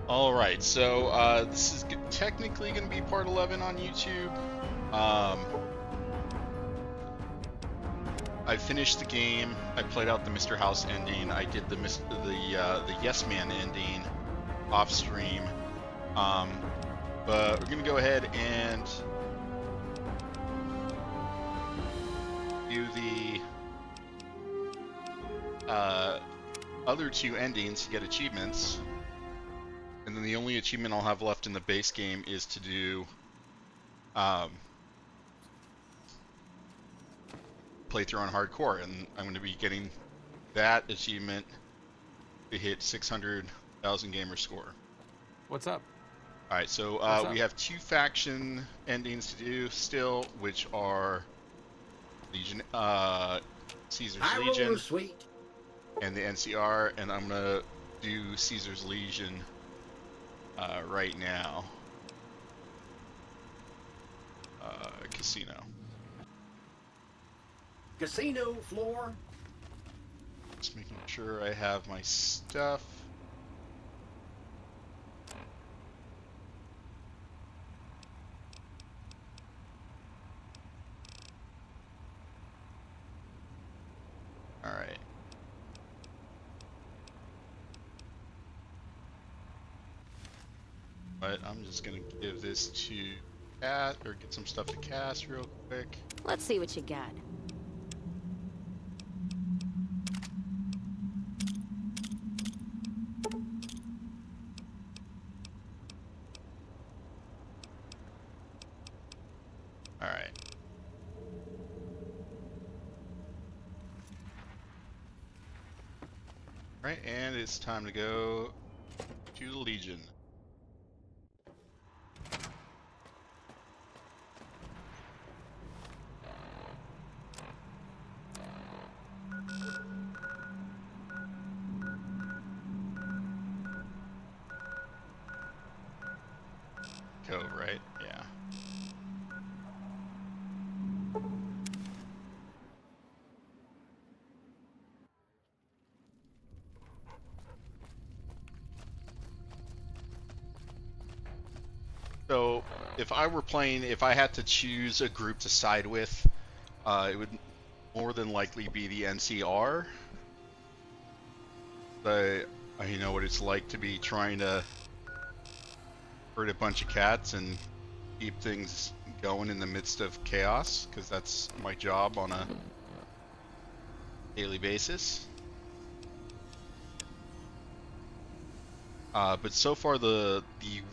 All right, so this is technically going to be part 11 on YouTube. I finished the game. I played out the Mr. House ending. I did the Yes Man ending off stream. Um, but we're going to go ahead and do the other two endings to get achievements. And then the only achievement I'll have left in the base game is to do playthrough on hardcore, and I'm going to be getting that achievement to hit 600,000 gamer score. What's up? All right, so What's we up? have two faction endings to do still, which are Legion, Caesar's I roll a Legion, sweet. and the NCR, and I'm gonna do Caesar's Legion right now. Casino. Casino floor. Just making sure I have my stuff. All right. But I'm just gonna give this to Cat, or get some stuff to Cass real quick. Let's see what you got. All right. All right, and it's time to go to the Legion. Cove, right? Yeah. So, if I were playing, if I had to choose a group to side with, it would more than likely be the NCR. I know what it's like to be trying to herd a bunch of cats and keep things going in the midst of chaos, because that's my job on a daily basis. But so far, the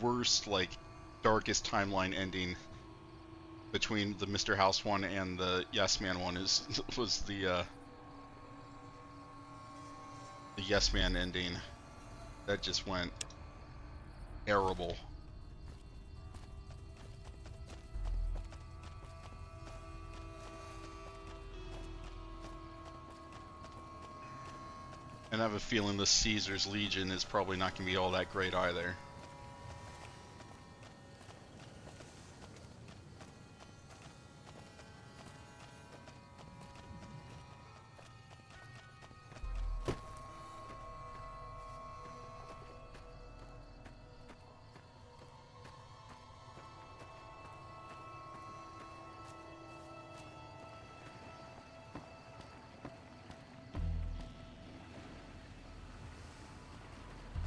worst, like, darkest timeline ending between the Mr. House one and the Yes Man one was the Yes Man ending. That just went terrible. And I have a feeling the Caesar's Legion is probably not going to be all that great either.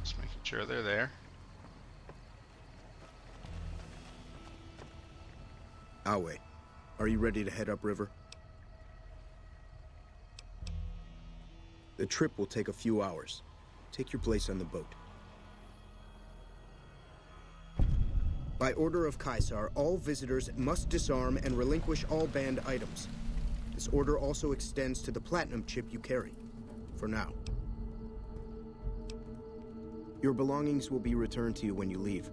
Just making sure they're there. I'll wait. Are you ready to head upriver? The trip will take a few hours. Take your place on the boat. By order of Caesar, all visitors must disarm and relinquish all banned items. This order also extends to the platinum chip you carry. For now. Your belongings will be returned to you when you leave.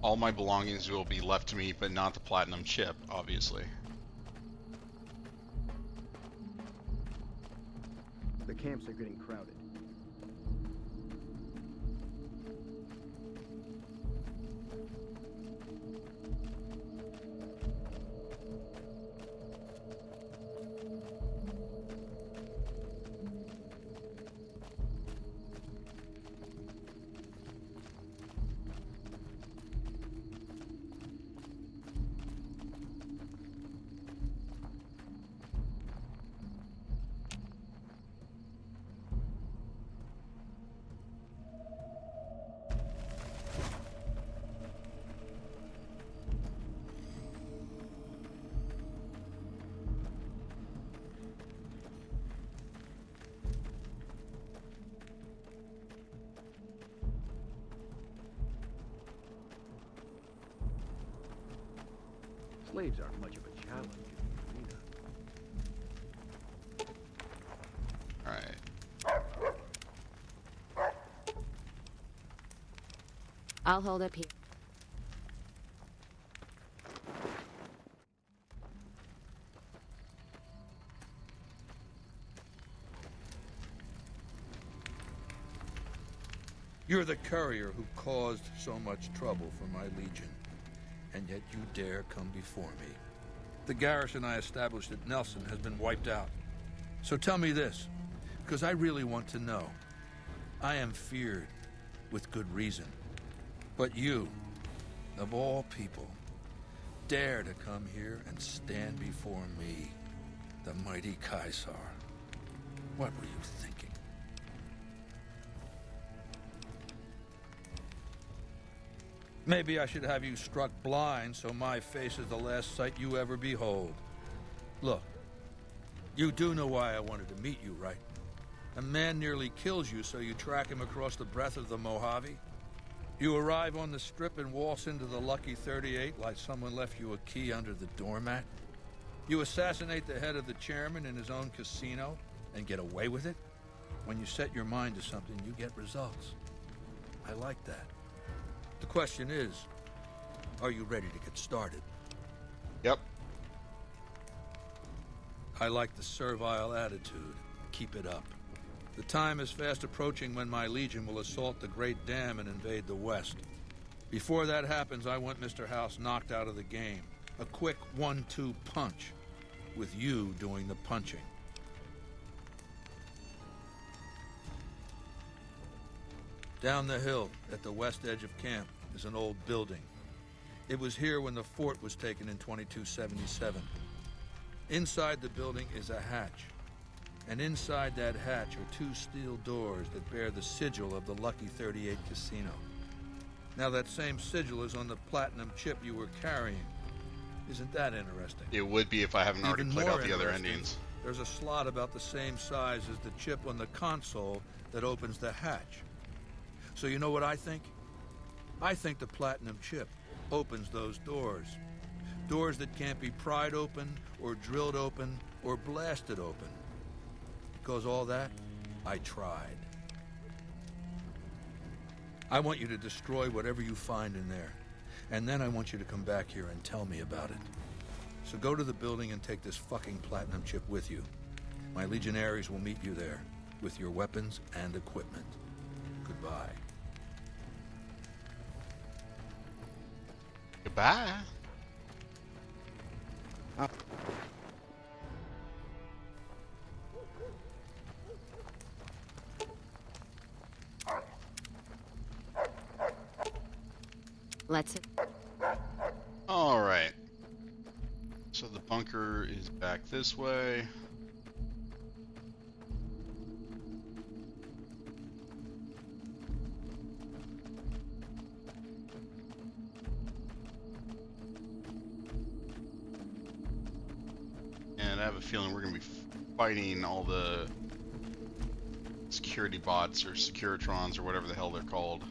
All my belongings will be left to me, but not the platinum chip, obviously. The camps are getting crowded. Slaves aren't much of a challenge in the arena. Alright. I'll hold up here. You're the courier who caused so much trouble for my legion, and yet you dare come before me. The garrison I established at Nelson has been wiped out. So tell me this, because I really want to know. I am feared, with good reason. But you, of all people, dare to come here and stand before me, the mighty Caesar. What were you thinking? Maybe I should have you struck blind so my face is the last sight you ever behold. Look, you do know why I wanted to meet you, right? A man nearly kills you, so you track him across the breadth of the Mojave. You arrive on the strip and waltz into the Lucky 38 like someone left you a key under the doormat. You assassinate the head of the chairman in his own casino and get away with it. When you set your mind to something, you get results. I like that. The question is, are you ready to get started? Yep. I like the servile attitude. Keep it up. The time is fast approaching when my legion will assault the Great Dam and invade the West. Before that happens, I want Mr. House knocked out of the game. A quick 1-2 punch, with you doing the punching. Down the hill, at the west edge of camp, is an old building. It was here when the fort was taken in 2277. Inside the building is a hatch. And inside that hatch are 2 steel doors that bear the sigil of the Lucky 38 casino. Now that same sigil is on the platinum chip you were carrying. Isn't that interesting? It would be if I haven't already Even played more out the other interesting, endings. There's a slot about the same size as the chip on the console that opens the hatch. So you know what I think? I think the platinum chip opens those doors. Doors that can't be pried open, or drilled open, or blasted open. Because all that, I tried. I want you to destroy whatever you find in there. And then I want you to come back here and tell me about it. So go to the building and take this fucking platinum chip with you. My legionaries will meet you there, with your weapons and equipment. Goodbye. Goodbye. Let's... Alright. So the bunker is back this way. And I have a feeling we're going to be fighting all the security bots or Securitrons or whatever the hell they're called.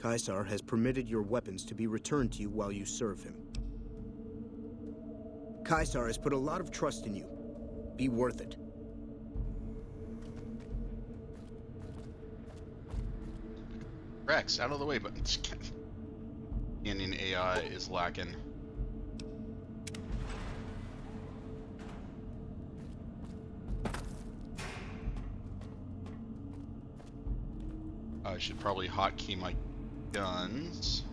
Caesar has permitted your weapons to be returned to you while you serve him. Caesar has put a lot of trust in you. Be worth it. Rex, out of the way, but Indian AI is lacking. I should probably hotkey my guns.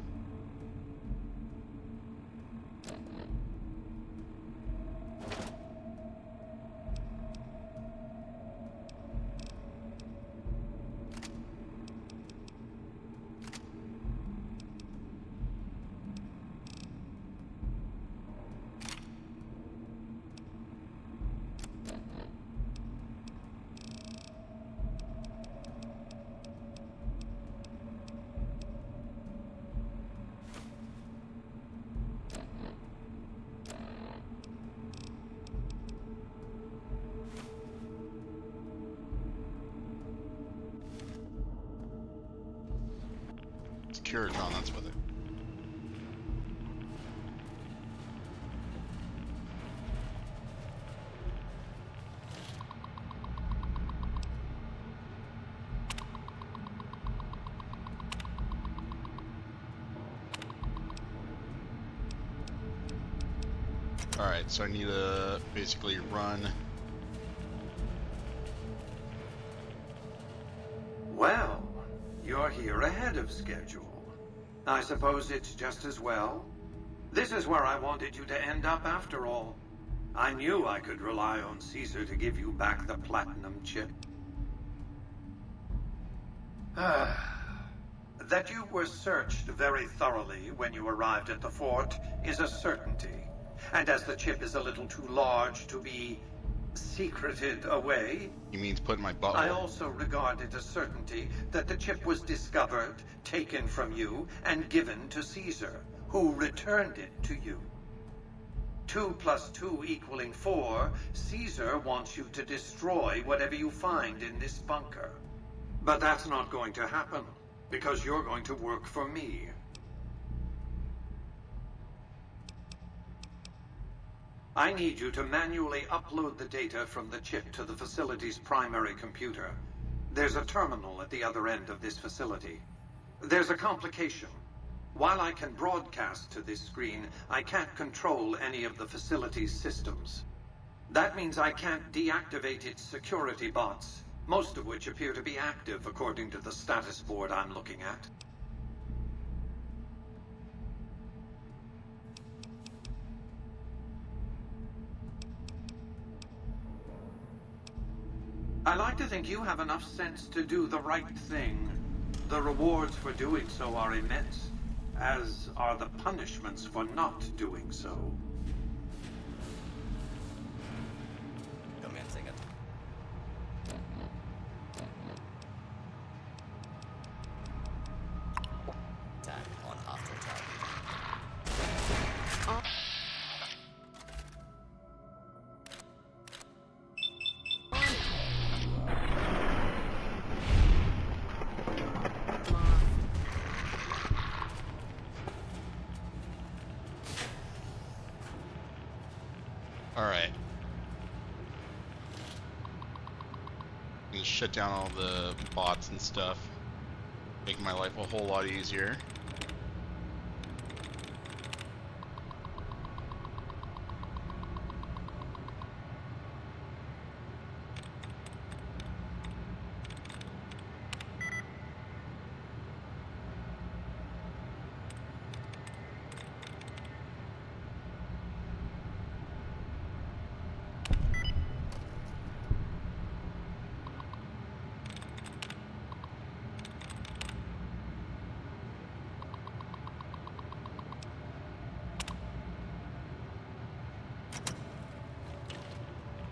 Securitron, that's with it. Alright, so I need to basically run. Well, you're here ahead of schedule. I suppose it's just as well. This is where I wanted you to end up after all. I knew I could rely on Caesar to give you back the platinum chip. That you were searched very thoroughly when you arrived at the fort is a certainty. And as the chip is a little too large to be secreted away, He means put in my butt. I also regard it a certainty that the chip was discovered, taken from you, and given to Caesar, who returned it to you. 2 + 2 = 4, Caesar wants you to destroy whatever you find in this bunker. But that's not going to happen, because you're going to work for me. I need you to manually upload the data from the chip to the facility's primary computer. There's a terminal at the other end of this facility. There's a complication. While I can broadcast to this screen, I can't control any of the facility's systems. That means I can't deactivate its security bots, most of which appear to be active according to the status board I'm looking at. I like to think you have enough sense to do the right thing. The rewards for doing so are immense, as are the punishments for not doing so. Kom igen, sänget. Tag on after target. Alright. And shut down all the bots and stuff. Make my life a whole lot easier.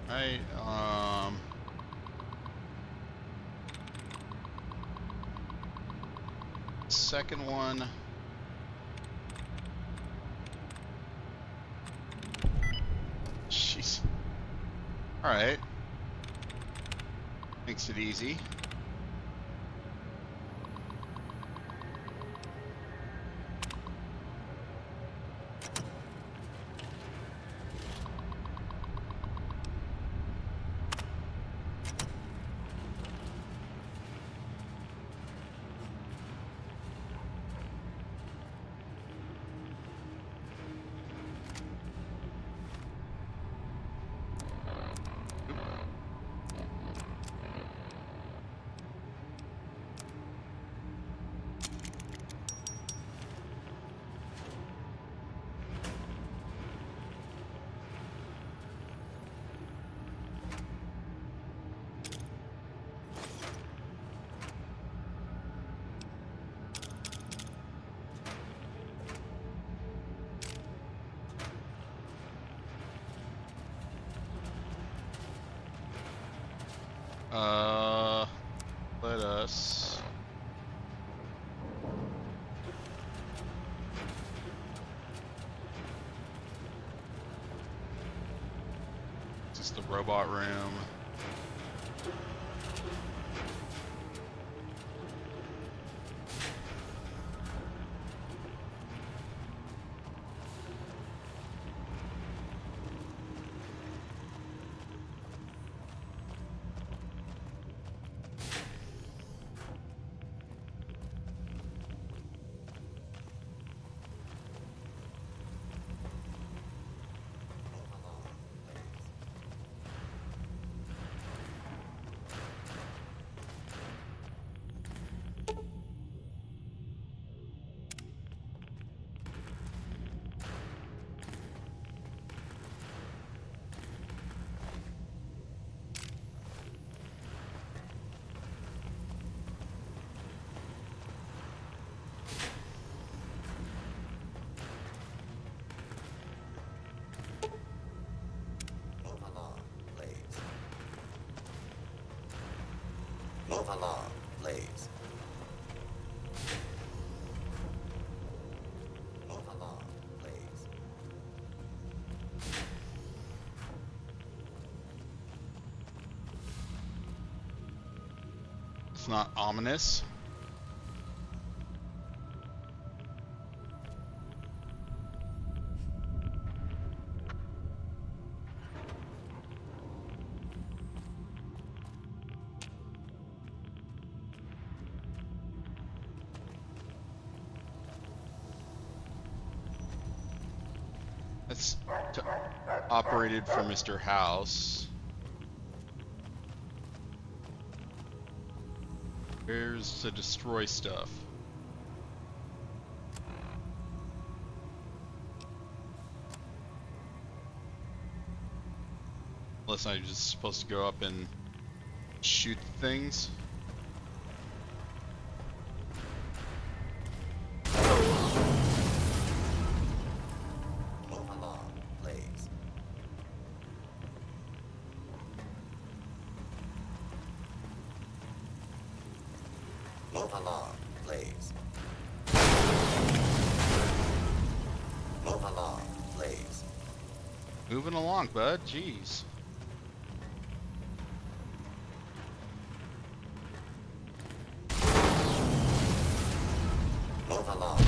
Right, second one. Jeez. Alright. Makes it easy. Let us this is the robot room. It's not ominous. That's operated for Mr. House. Where's the destroy stuff? Unless I'm just supposed to go up and shoot things. Move along, please. Move along, please. Move along, please. Moving along, bud. Jeez. Move along.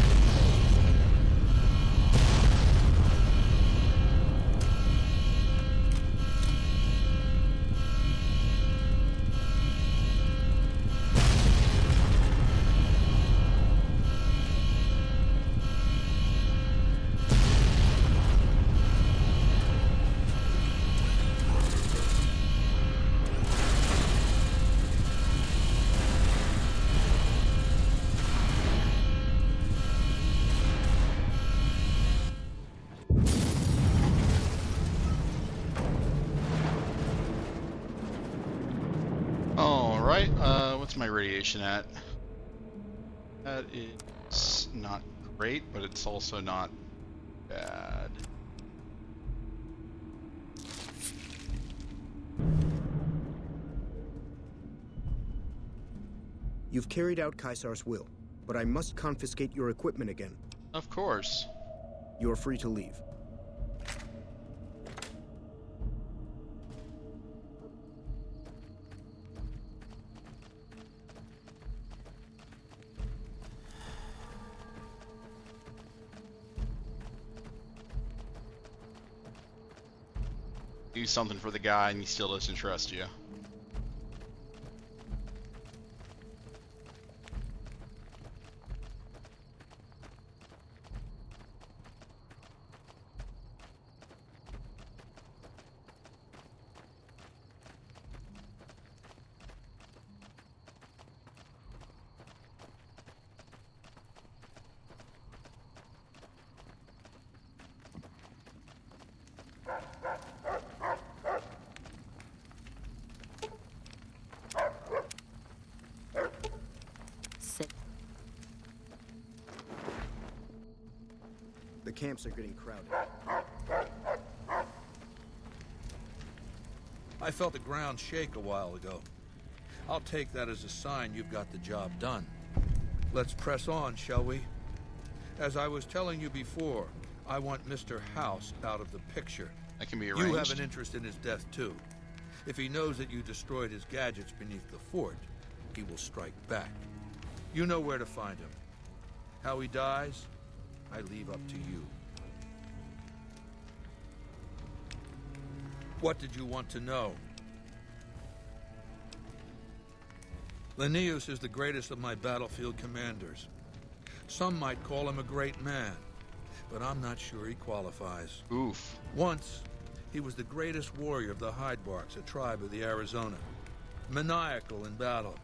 All right. What's my radiation at? That is not great, but it's also not bad. You've carried out Caesar's will, but I must confiscate your equipment again. Of course. You're free to leave. Do something for the guy and he still doesn't trust you. Sit. The camps are getting crowded. I felt the ground shake a while ago. I'll take that as a sign you've got the job done. Let's press on, shall we? As I was telling you before, I want Mr. House out of the picture. That can be arranged. You have an interest in his death, too. If he knows that you destroyed his gadgets beneath the fort, he will strike back. You know where to find him. How he dies, I leave up to you. What did you want to know? Linnaeus is the greatest of my battlefield commanders. Some might call him a great man, but I'm not sure he qualifies. Oof. Once, he was the greatest warrior of the Hydebarks, a tribe of the Arizona. Maniacal in battle.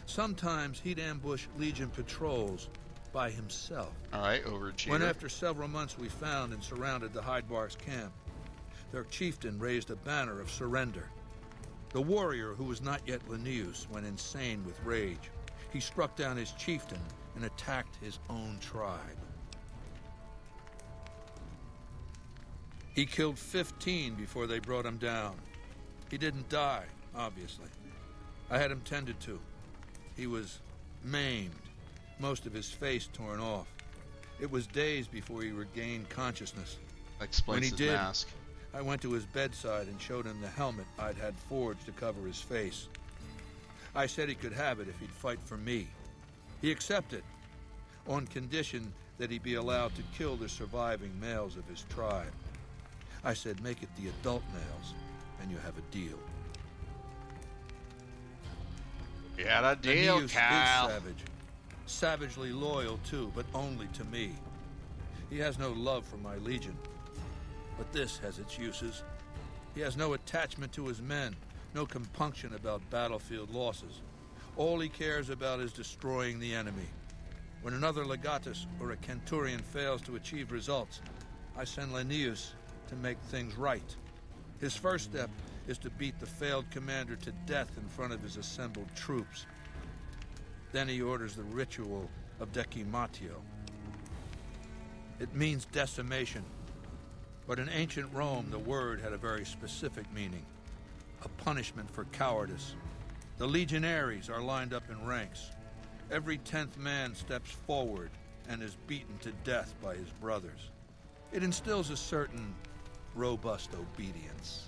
Sometimes he'd ambush Legion patrols by himself. All right, overachiever. When after several months we found and surrounded the Hydebarks camp, their chieftain raised a banner of surrender. The warrior, who was not yet Linnaeus, went insane with rage. He struck down his chieftain and attacked his own tribe. He killed 15 before they brought him down. He didn't die, obviously. I had him tended to. He was maimed, most of his face torn off. It was days before he regained consciousness. Explains When he his did, mask. I went to his bedside and showed him the helmet I'd had forged to cover his face. I said he could have it if he'd fight for me. He accepted, on condition that he be allowed to kill the surviving males of his tribe. I said, make it the adult males, and you have a deal. You had a deal, Aeneas Cal. is savage. Savagely loyal, too, but only to me. He has no love for my legion. But this has its uses. He has no attachment to his men, no compunction about battlefield losses. All he cares about is destroying the enemy. When another legatus or a centurion fails to achieve results, I send Linnaeus to make things right. His first step is to beat the failed commander to death in front of his assembled troops. Then he orders the ritual of decimatio. It means decimation, but in ancient Rome the word had a very specific meaning, a punishment for cowardice. The legionaries are lined up in ranks. Every 10th man steps forward and is beaten to death by his brothers. It instills a certain robust obedience.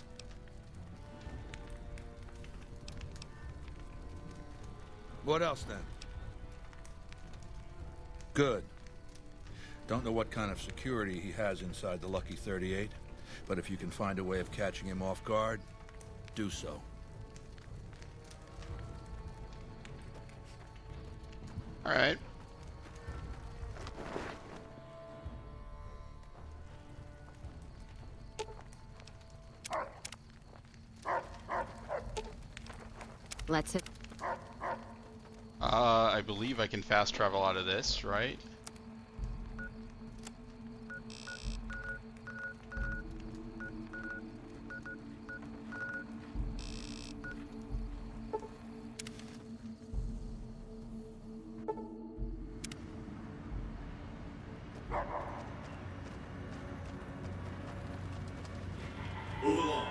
What else, then? Good. Don't know what kind of security he has inside the Lucky 38, but if you can find a way of catching him off guard, do so. All right. Let's it. I believe I can fast travel out of this, right? Move along.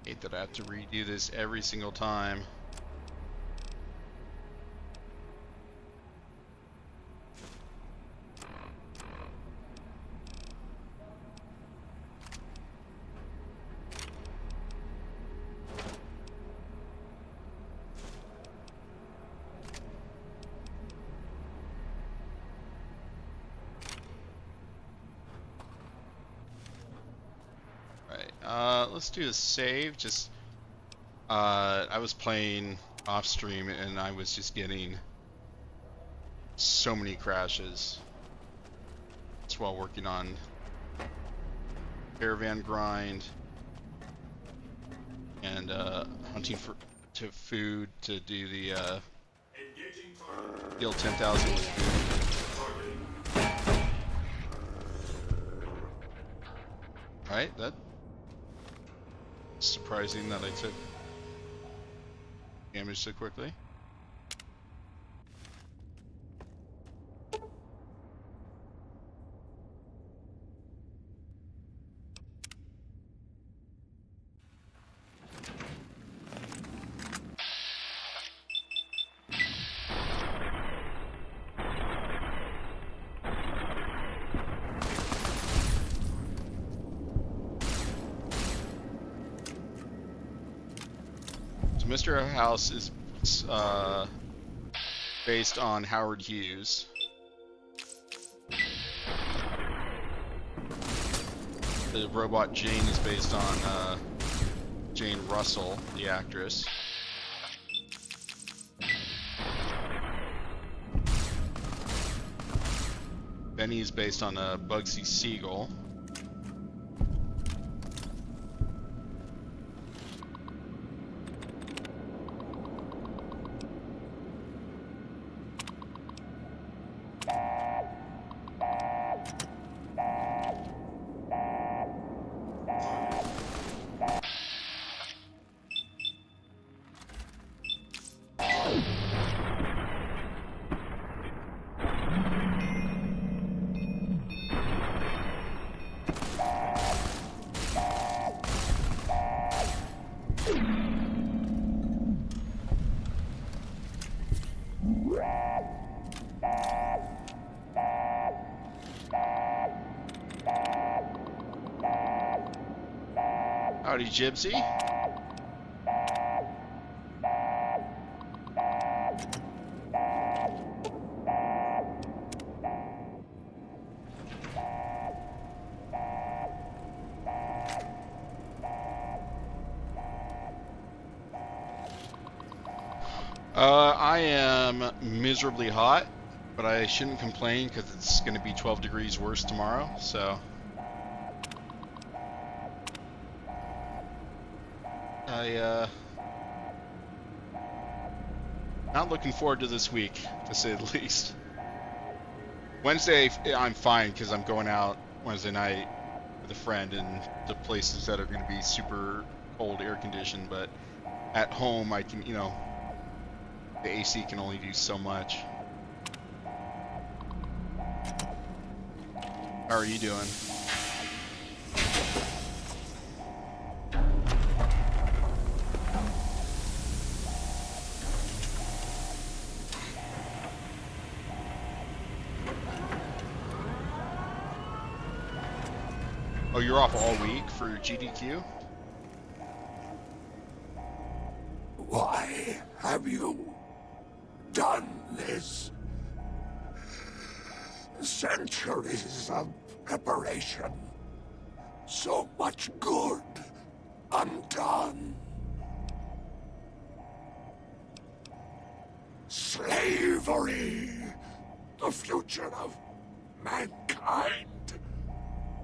Hate that I have to redo this every single time. Let's do a save. Just I was playing off stream and I was just getting so many crashes. It's while working on caravan grind and hunting for food to do the kill 10,000 with food. Right, that. Surprising that I took damage so quickly. Mr. House is based on Howard Hughes. The robot Jane is based on Jane Russell, the actress. Benny is based on Bugsy Siegel. Howdy, Gypsy. I am miserably hot, but I shouldn't complain because it's going to be 12 degrees worse tomorrow, so... Not looking forward to this week, to say the least. Wednesday, I'm fine because I'm going out Wednesday night with a friend and the places that are going to be super cold, air conditioned, but at home I can, you know, the AC can only do so much. How are you doing? Oh, you're off all week for GDQ? Why have you done this? Centuries of preparation. So much good undone. Slavery. The future of mankind.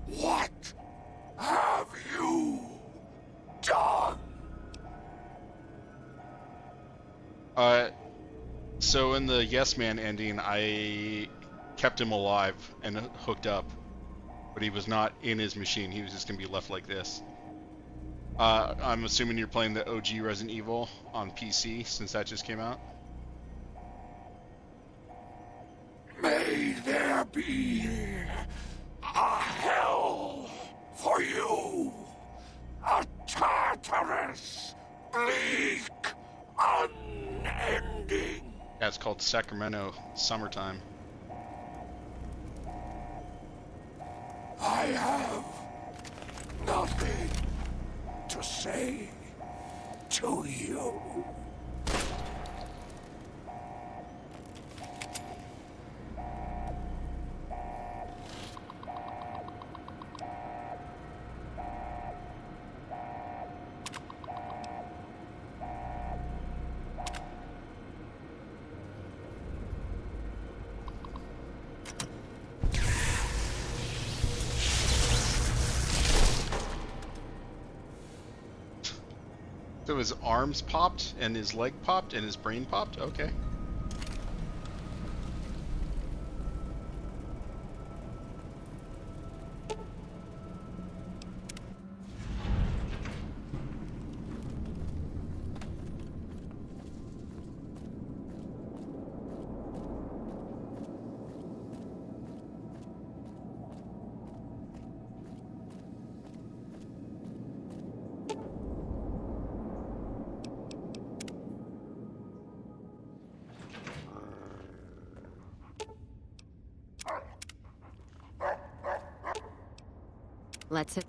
What have you done? So in the Yes Man ending, I kept him alive and hooked up, but he was not in his machine. He was just gonna be left like this. I'm assuming you're playing the OG Resident Evil on PC since that just came out. May there be a hell for you, a Tartarus, bleak, unending. Yeah, it's called Sacramento Summertime. I have nothing to say to you. So his arms popped, and his leg popped, and his brain popped? Okay. Let's hit.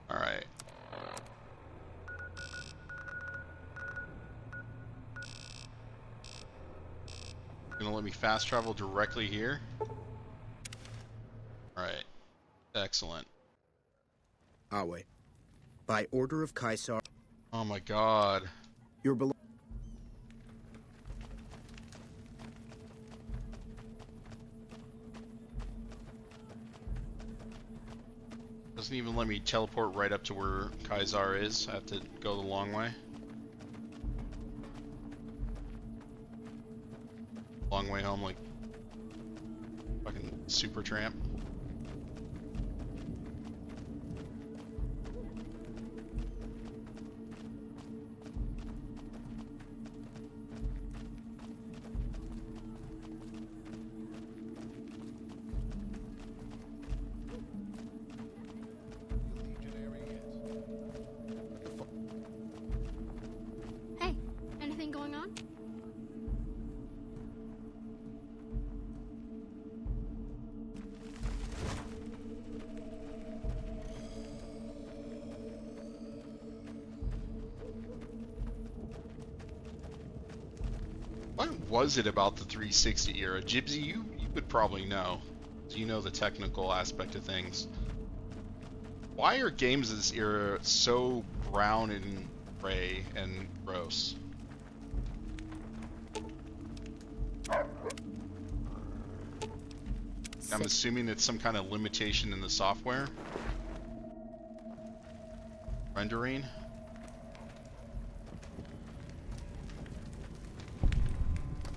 All right. Gonna let me fast travel directly here. All right. Excellent. Awe. By order of Caesar, Oh my god. your beloved. Doesn't even let me teleport right up to where Kaisar is. I have to go the long way. Long way home like fucking super tramp. Hey, anything going on? was it about the 360 era? Gypsy, you would probably know. You know the technical aspect of things. Why are games of this era so brown and gray and gross? I'm assuming it's some kind of limitation in the software. Rendering.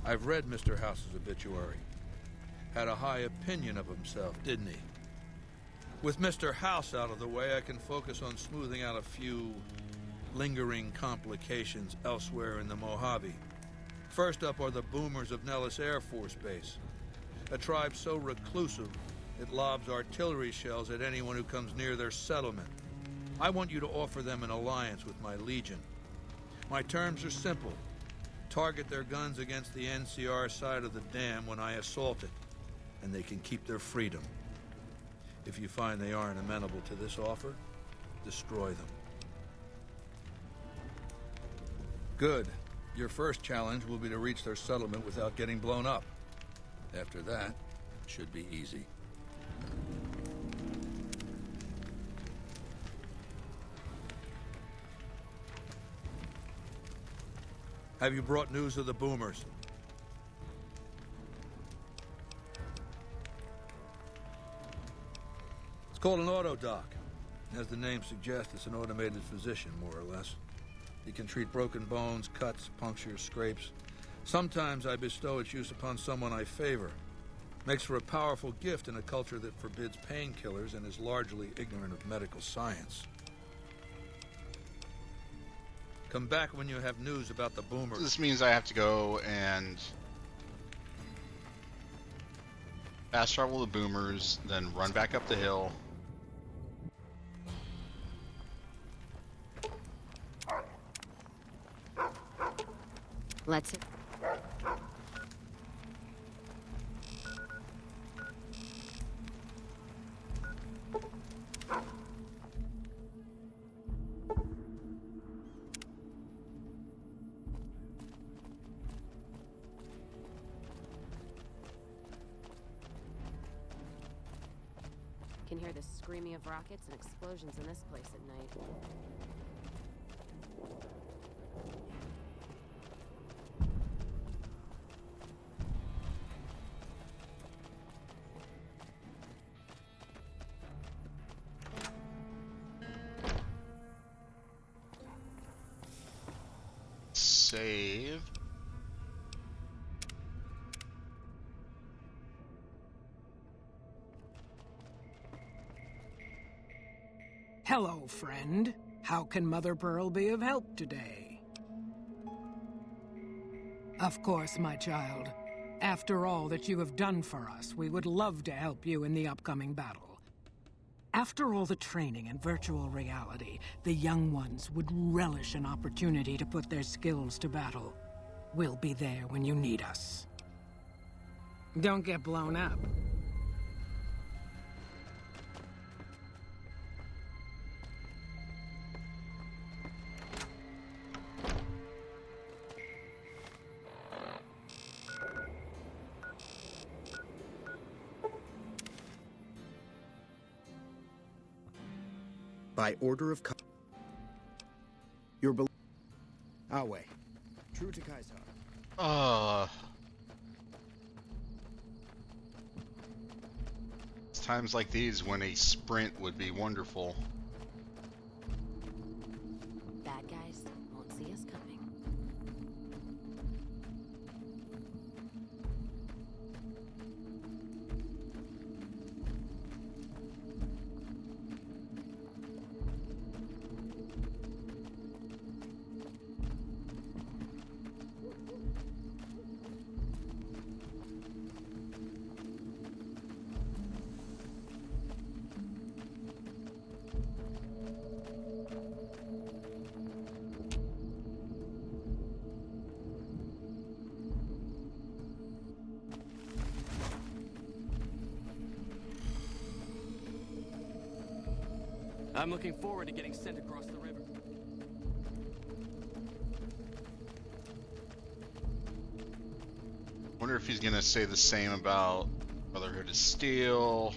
I've read Mr. House's obituary. Had a high opinion of himself, didn't he? With Mr. House out of the way, I can focus on smoothing out a few lingering complications elsewhere in the Mojave. First up are the boomers of Nellis Air Force Base, a tribe so reclusive it lobs artillery shells at anyone who comes near their settlement. I want you to offer them an alliance with my Legion. My terms are simple. Target their guns against the NCR side of the dam when I assault it, and they can keep their freedom. If you find they aren't amenable to this offer, destroy them. Good. Your first challenge will be to reach their settlement without getting blown up. After that, it should be easy. Have you brought news of the boomers? It's called an autodoc. As the name suggests, it's an automated physician, more or less. He can treat broken bones, cuts, punctures, scrapes. Sometimes I bestow its use upon someone I favor. Makes for a powerful gift in a culture that forbids painkillers and is largely ignorant of medical science. Come back when you have news about the boomers. This means I have to go and fast travel the boomers, then run back up the hill. Let's... Can hear the screaming of rockets and explosions in this place at night. Save. Hello, friend. How can Mother Pearl be of help today? Of course, my child. After all that you have done for us, we would love to help you in the upcoming battle. After all the training in virtual reality, the young ones would relish an opportunity to put their skills to battle. We'll be there when you need us. Don't get blown up. By order of your Awe. True to Caesar. It's times like these when a sprint would be wonderful. Bad guys won't see us coming. I'm looking forward to getting sent across the river. Wonder if he's gonna say the same about Brotherhood of Steel.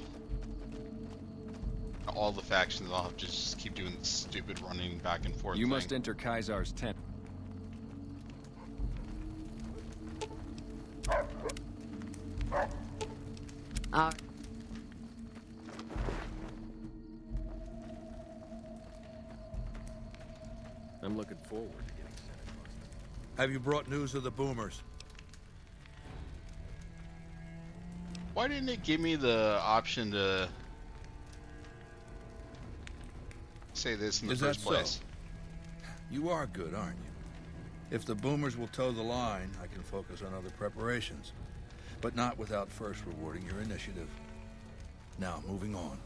All the factions, I'll have to just keep doing this stupid running back and forth You thing. must enter Kaisar's tent. Uh, I'm looking forward to getting sent across. Have you brought news of the boomers? Why didn't it give me the option to say this in the Is that first place? so? You are good, aren't you? If the boomers will toe the line, I can focus on other preparations. But not without first rewarding your initiative. Now, moving on.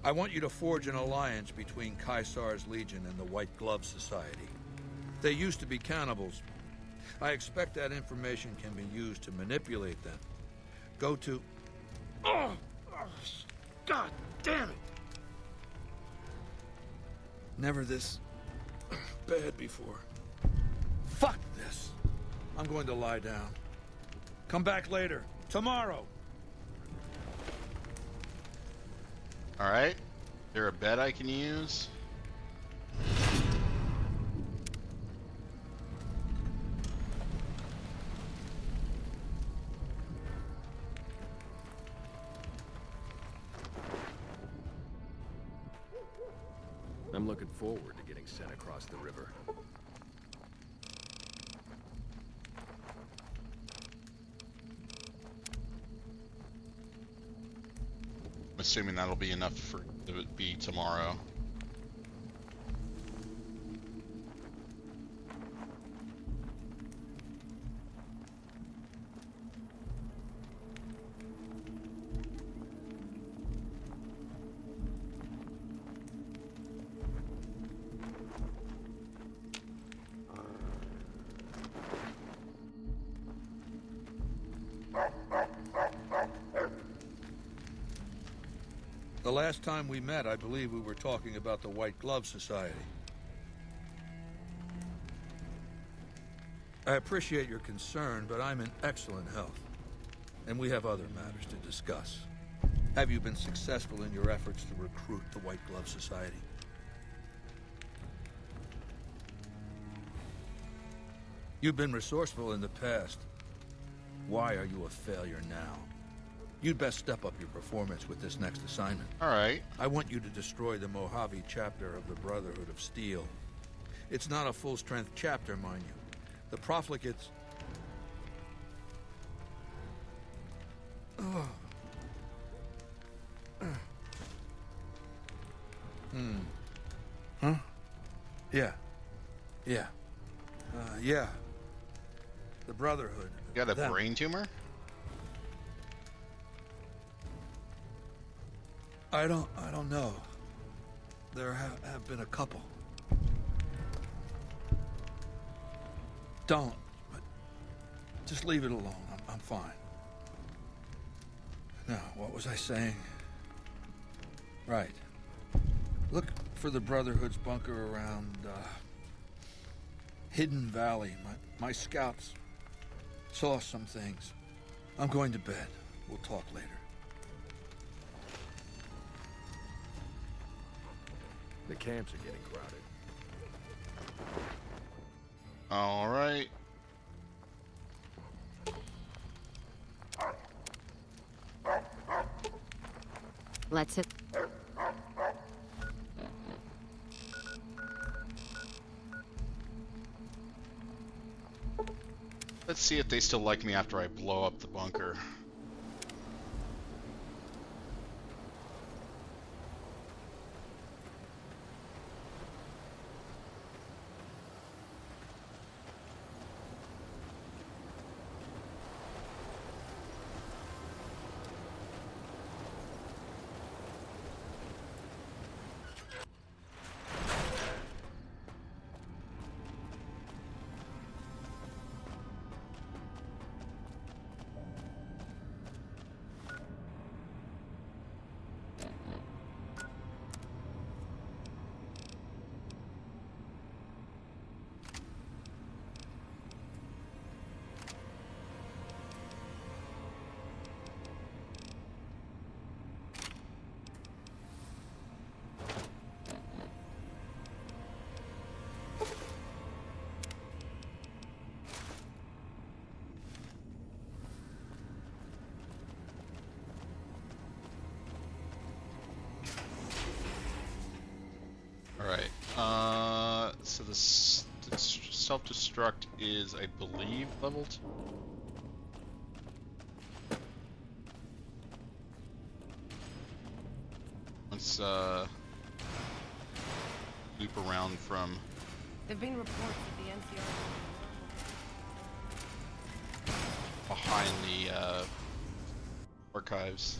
I want you to forge an alliance between Caesar's Legion and the White Glove Society. They used to be cannibals. I expect that information can be used to manipulate them. Go to... Oh! God damn it! Never this bad before. Fuck this! I'm going to lie down. Come back later. Tomorrow! Alright. There a bed I can use? I'm looking forward to getting sent across the river. I'm assuming that'll be enough for it to be tomorrow. The last time we met, I believe we were talking about the White Glove Society. I appreciate your concern, but I'm in excellent health. And we have other matters to discuss. Have you been successful in your efforts to recruit the White Glove Society? You've been resourceful in the past. Why are you a failure now? You'd best step up your performance with this next assignment. Alright. I want you to destroy the Mojave chapter of the Brotherhood of Steel. It's not a full-strength chapter, mind you. The profligates... Huh? Yeah. Yeah. Yeah. The Brotherhood. You got a Them. brain tumor? I don't know. There have been a couple. Don't. But just leave it alone. I'm fine. Now, what was I saying? Right. Look for the Brotherhood's bunker around, Hidden Valley. My scouts saw some things. I'm going to bed. We'll talk later. The camps are getting crowded. Alright. let's hit. Let's see if they still like me after I blow up the bunker. self-destruct is, I believe, level 2. Let's loop around from There've been reports that the NCR behind the archives.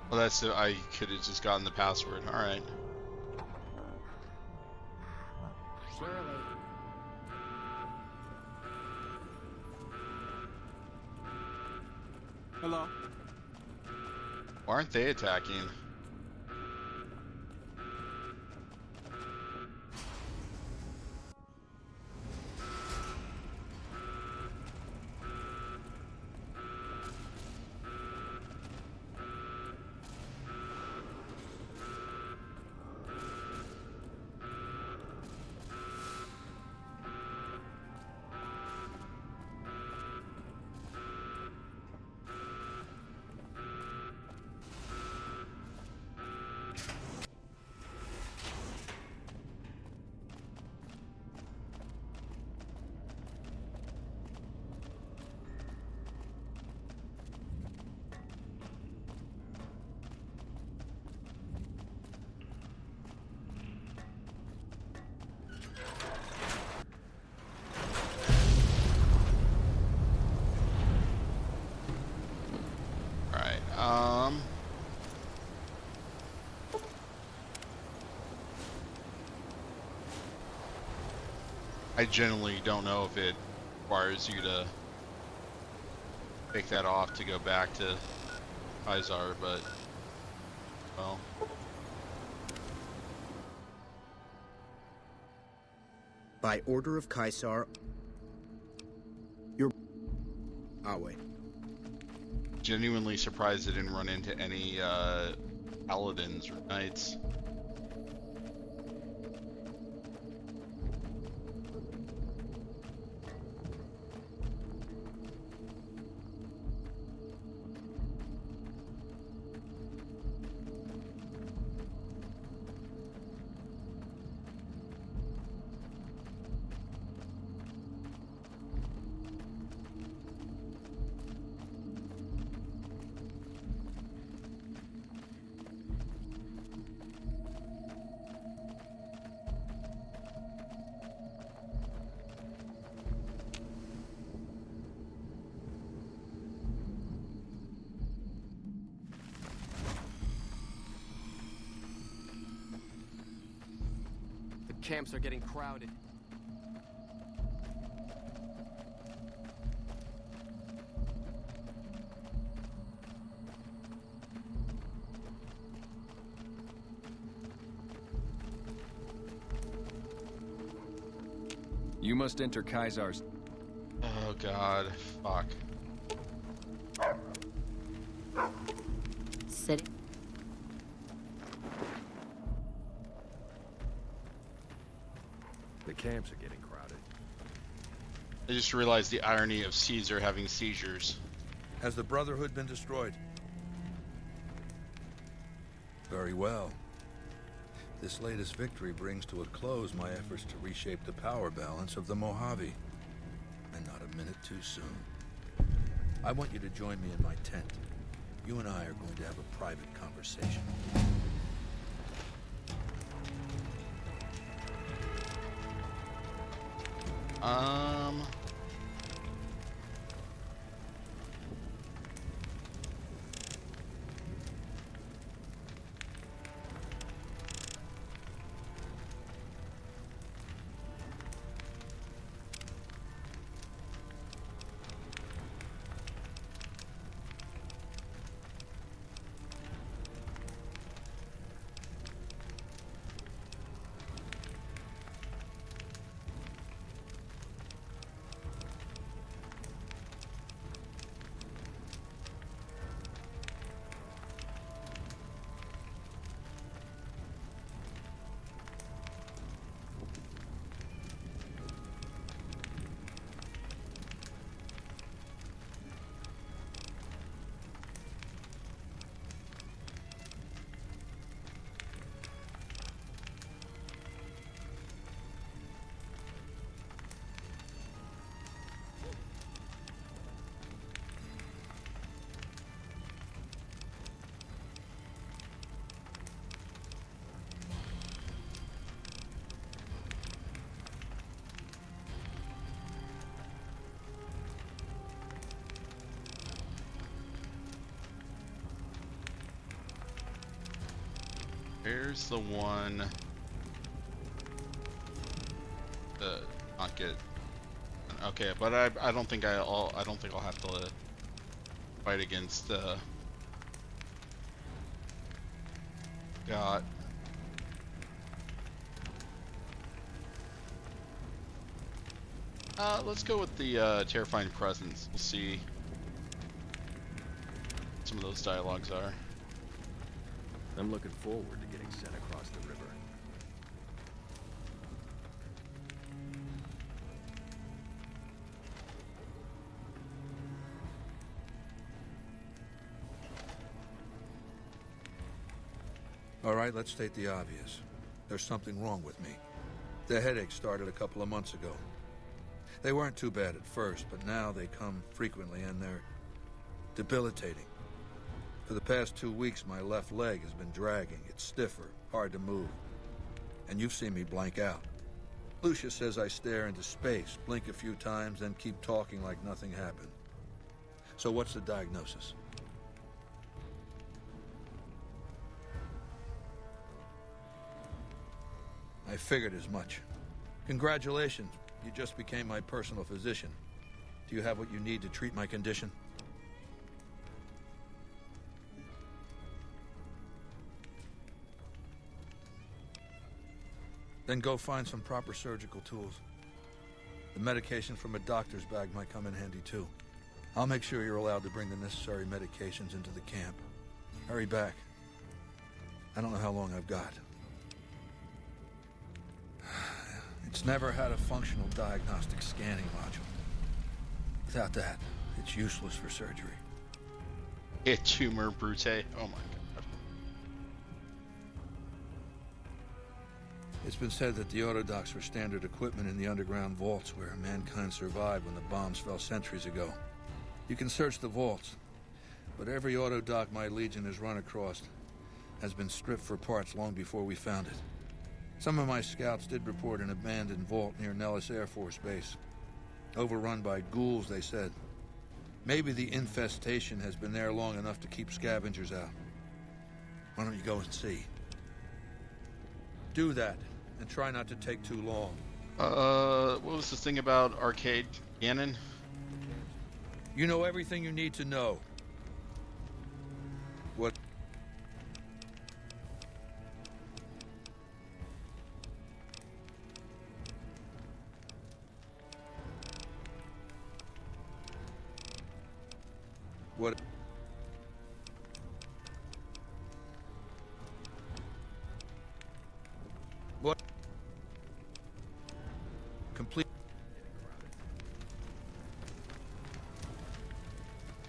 Well, that's it. I could have just gotten the password. All right. surely. Hello? Why aren't they attacking? I generally don't know if it requires you to take that off to go back to Izar, but well. By order of Caesar, you're Awe. Genuinely surprised I didn't run into any paladins or knights. Camps are getting crowded. You must enter Caesar's. Oh god, fuck. City. The camps are getting crowded. I just realized the irony of Caesar having seizures. Has the Brotherhood been destroyed? Very well. This latest victory brings to a close my efforts to reshape the power balance of the Mojave. And not a minute too soon. I want you to join me in my tent. You and I are going to have a private conversation. Where's the one? Not get. Okay, but I don't think I'll have to fight against got. Let's go with the terrifying presence. We'll see what some of those dialogues are. I'm looking forward to getting sent across the river. All right, let's state the obvious. There's something wrong with me. The headaches started a couple of months ago. They weren't too bad at first, but now they come frequently and they're debilitating. For the past 2 weeks, my left leg has been dragging. It's stiffer, hard to move. And you've seen me blank out. Lucia says I stare into space, blink a few times, then keep talking like nothing happened. So what's the diagnosis? I figured as much. Congratulations, you just became my personal physician. Do you have what you need to treat my condition? Then go find some proper surgical tools. The medication from a doctor's bag might come in handy too. I'll make sure you're allowed to bring the necessary medications into the camp. Hurry back. I don't know how long I've got. It's never had a functional diagnostic scanning module. Without that, it's useless for surgery. Hit tumor brute. Oh my god. It's been said that the autodocs were standard equipment in the underground vaults where mankind survived when the bombs fell centuries ago. You can search the vaults, but every autodoc my Legion has run across has been stripped for parts long before we found it. Some of my scouts did report an abandoned vault near Nellis Air Force Base. Overrun by ghouls, they said. Maybe the infestation has been there long enough to keep scavengers out. Why don't you go and see? Do that, and try not to take too long. What was this thing about Arcade Gannon? You know everything you need to know. What? What? What? Complete.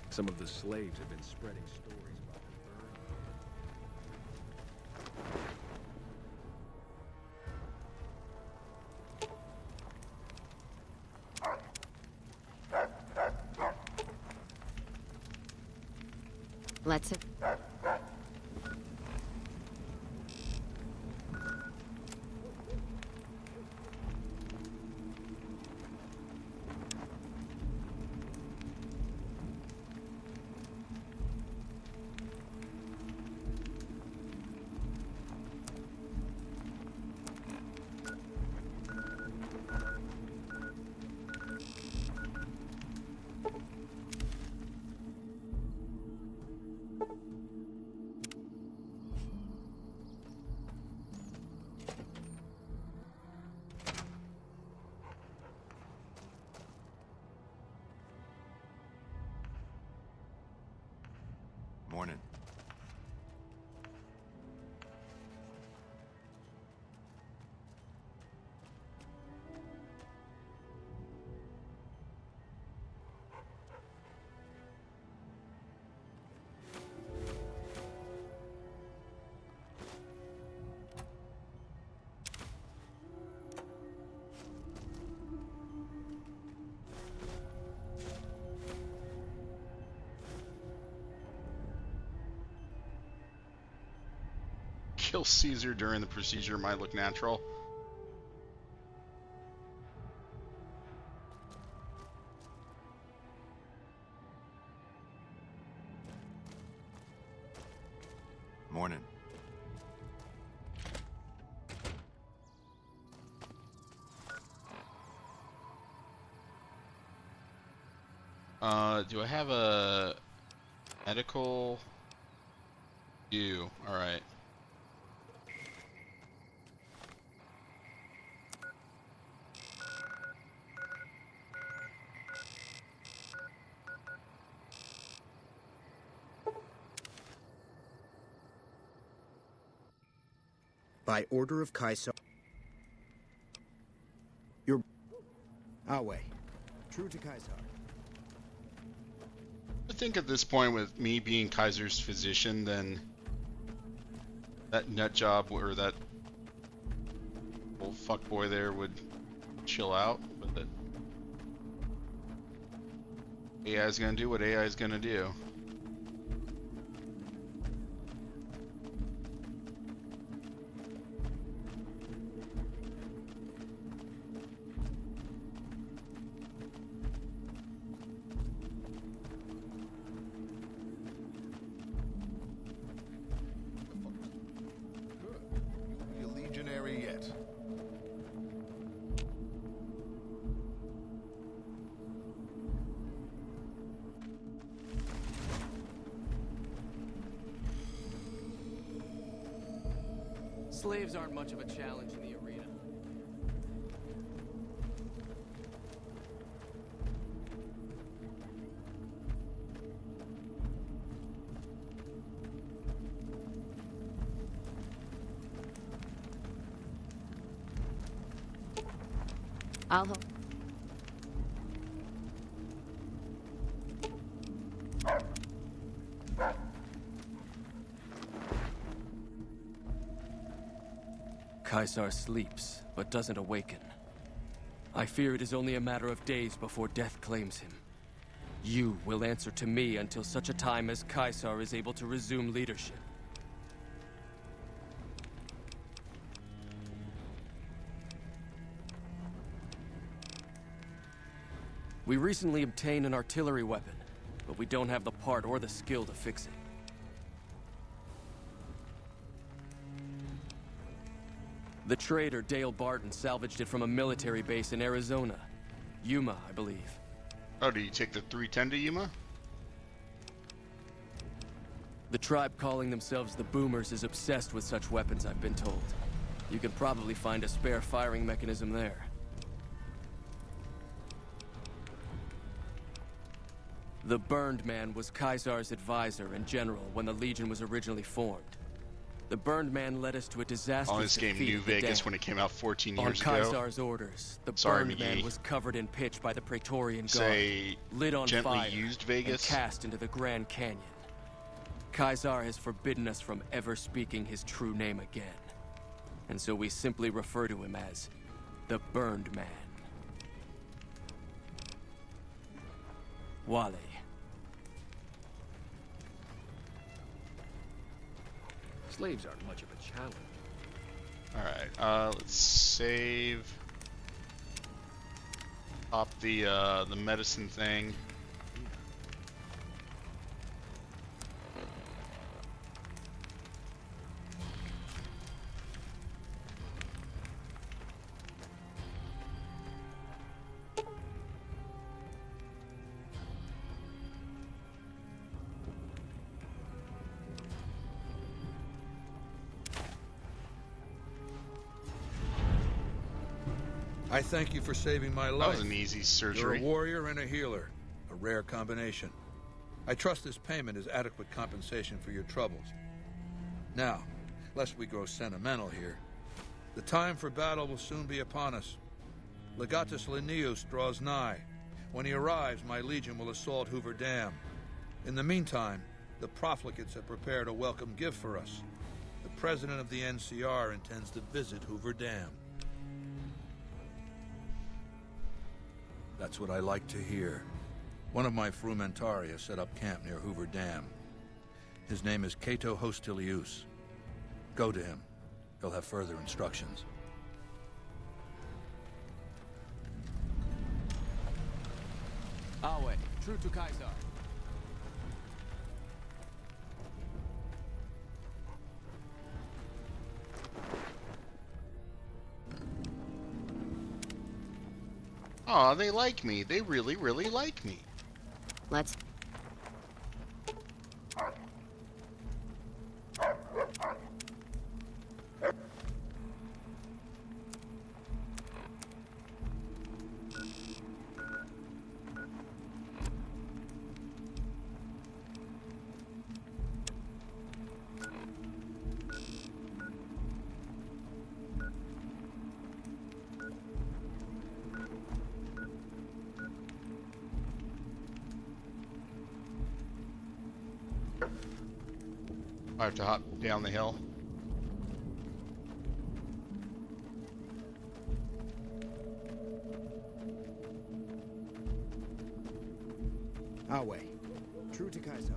Some of the slaves have been spreading stories about the bird. Let's... Morning. Kill Caesar during the procedure might look natural. Morning. Do I have a medical? You. Alright. By order of Caesar. Your Awe. True to Caesar. I think at this point, with me being Kaiser's physician, then that nut job or that old fuckboy there would chill out. But that AI's gonna do what AI's gonna do. Be a legionary yet. Slaves aren't much of a challenge in the arena. I'll hold. Caesar sleeps, but doesn't awaken. I fear it is only a matter of days before death claims him. You will answer to me until such a time as Caesar is able to resume leadership. We recently obtained an artillery weapon, but we don't have the part or the skill to fix it. The trader Dale Barton salvaged it from a military base in Arizona. Yuma, I believe. Oh, did you take the 310 to Yuma? The tribe calling themselves the Boomers is obsessed with such weapons, I've been told. You can probably find a spare firing mechanism there. The Burned Man was Caesar's advisor and general when the Legion was originally formed. The Burned Man led us to a disastrous On this game, defeat New of the Vegas, Dam. when it came out 14 years On ago. Caesar's orders, the Sorry, Burned Man McGee. was covered in pitch by the Praetorian Guard, Say, lit on gently fire, used Vegas. and cast into the Grand Canyon. Caesar has forbidden us from ever speaking his true name again. And so we simply refer to him as the Burned Man. Wale. Slaves aren't much of a challenge. Alright, let's save. Pop the medicine thing. I thank you for saving my That life. was an easy You're surgery. a warrior and a healer. A rare combination. I trust this payment is adequate compensation for your troubles. Now, lest we grow sentimental here, the time for battle will soon be upon us. Legatus Linnaeus draws nigh. When he arrives, my legion will assault Hoover Dam. In the meantime, the profligates have prepared a welcome gift for us. The president of the NCR intends to visit Hoover Dam. That's what I like to hear. One of my Frumentari has set up camp near Hoover Dam. His name is Cato Hostilius. Go to him. He'll have further instructions. Awe, true to Caesar. Aw, they like me. They really, really like me. Let's... I have to hop down the hill. Our way. True to Caesar.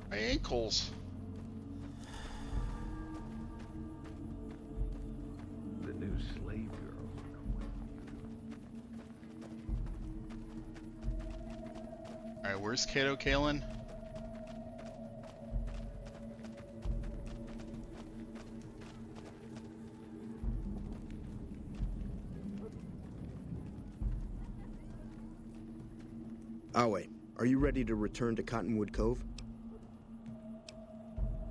My ankles. The new slave girls are quite beautiful. Alright, where's Kato Kalin? Awe, are you ready to return to Cottonwood Cove?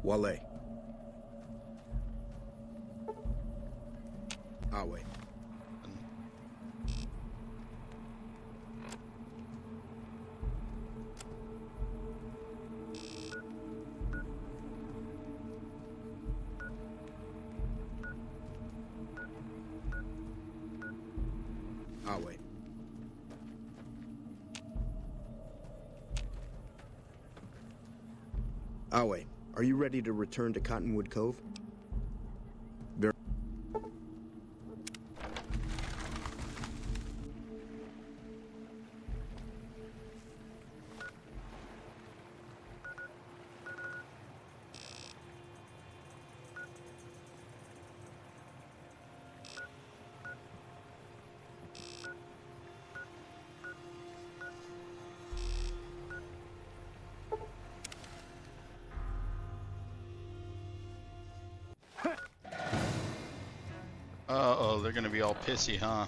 Wale. Awe. Awe. Awe, are you ready to return to Cottonwood Cove? Very. Uh-oh, they're gonna be all pissy, huh?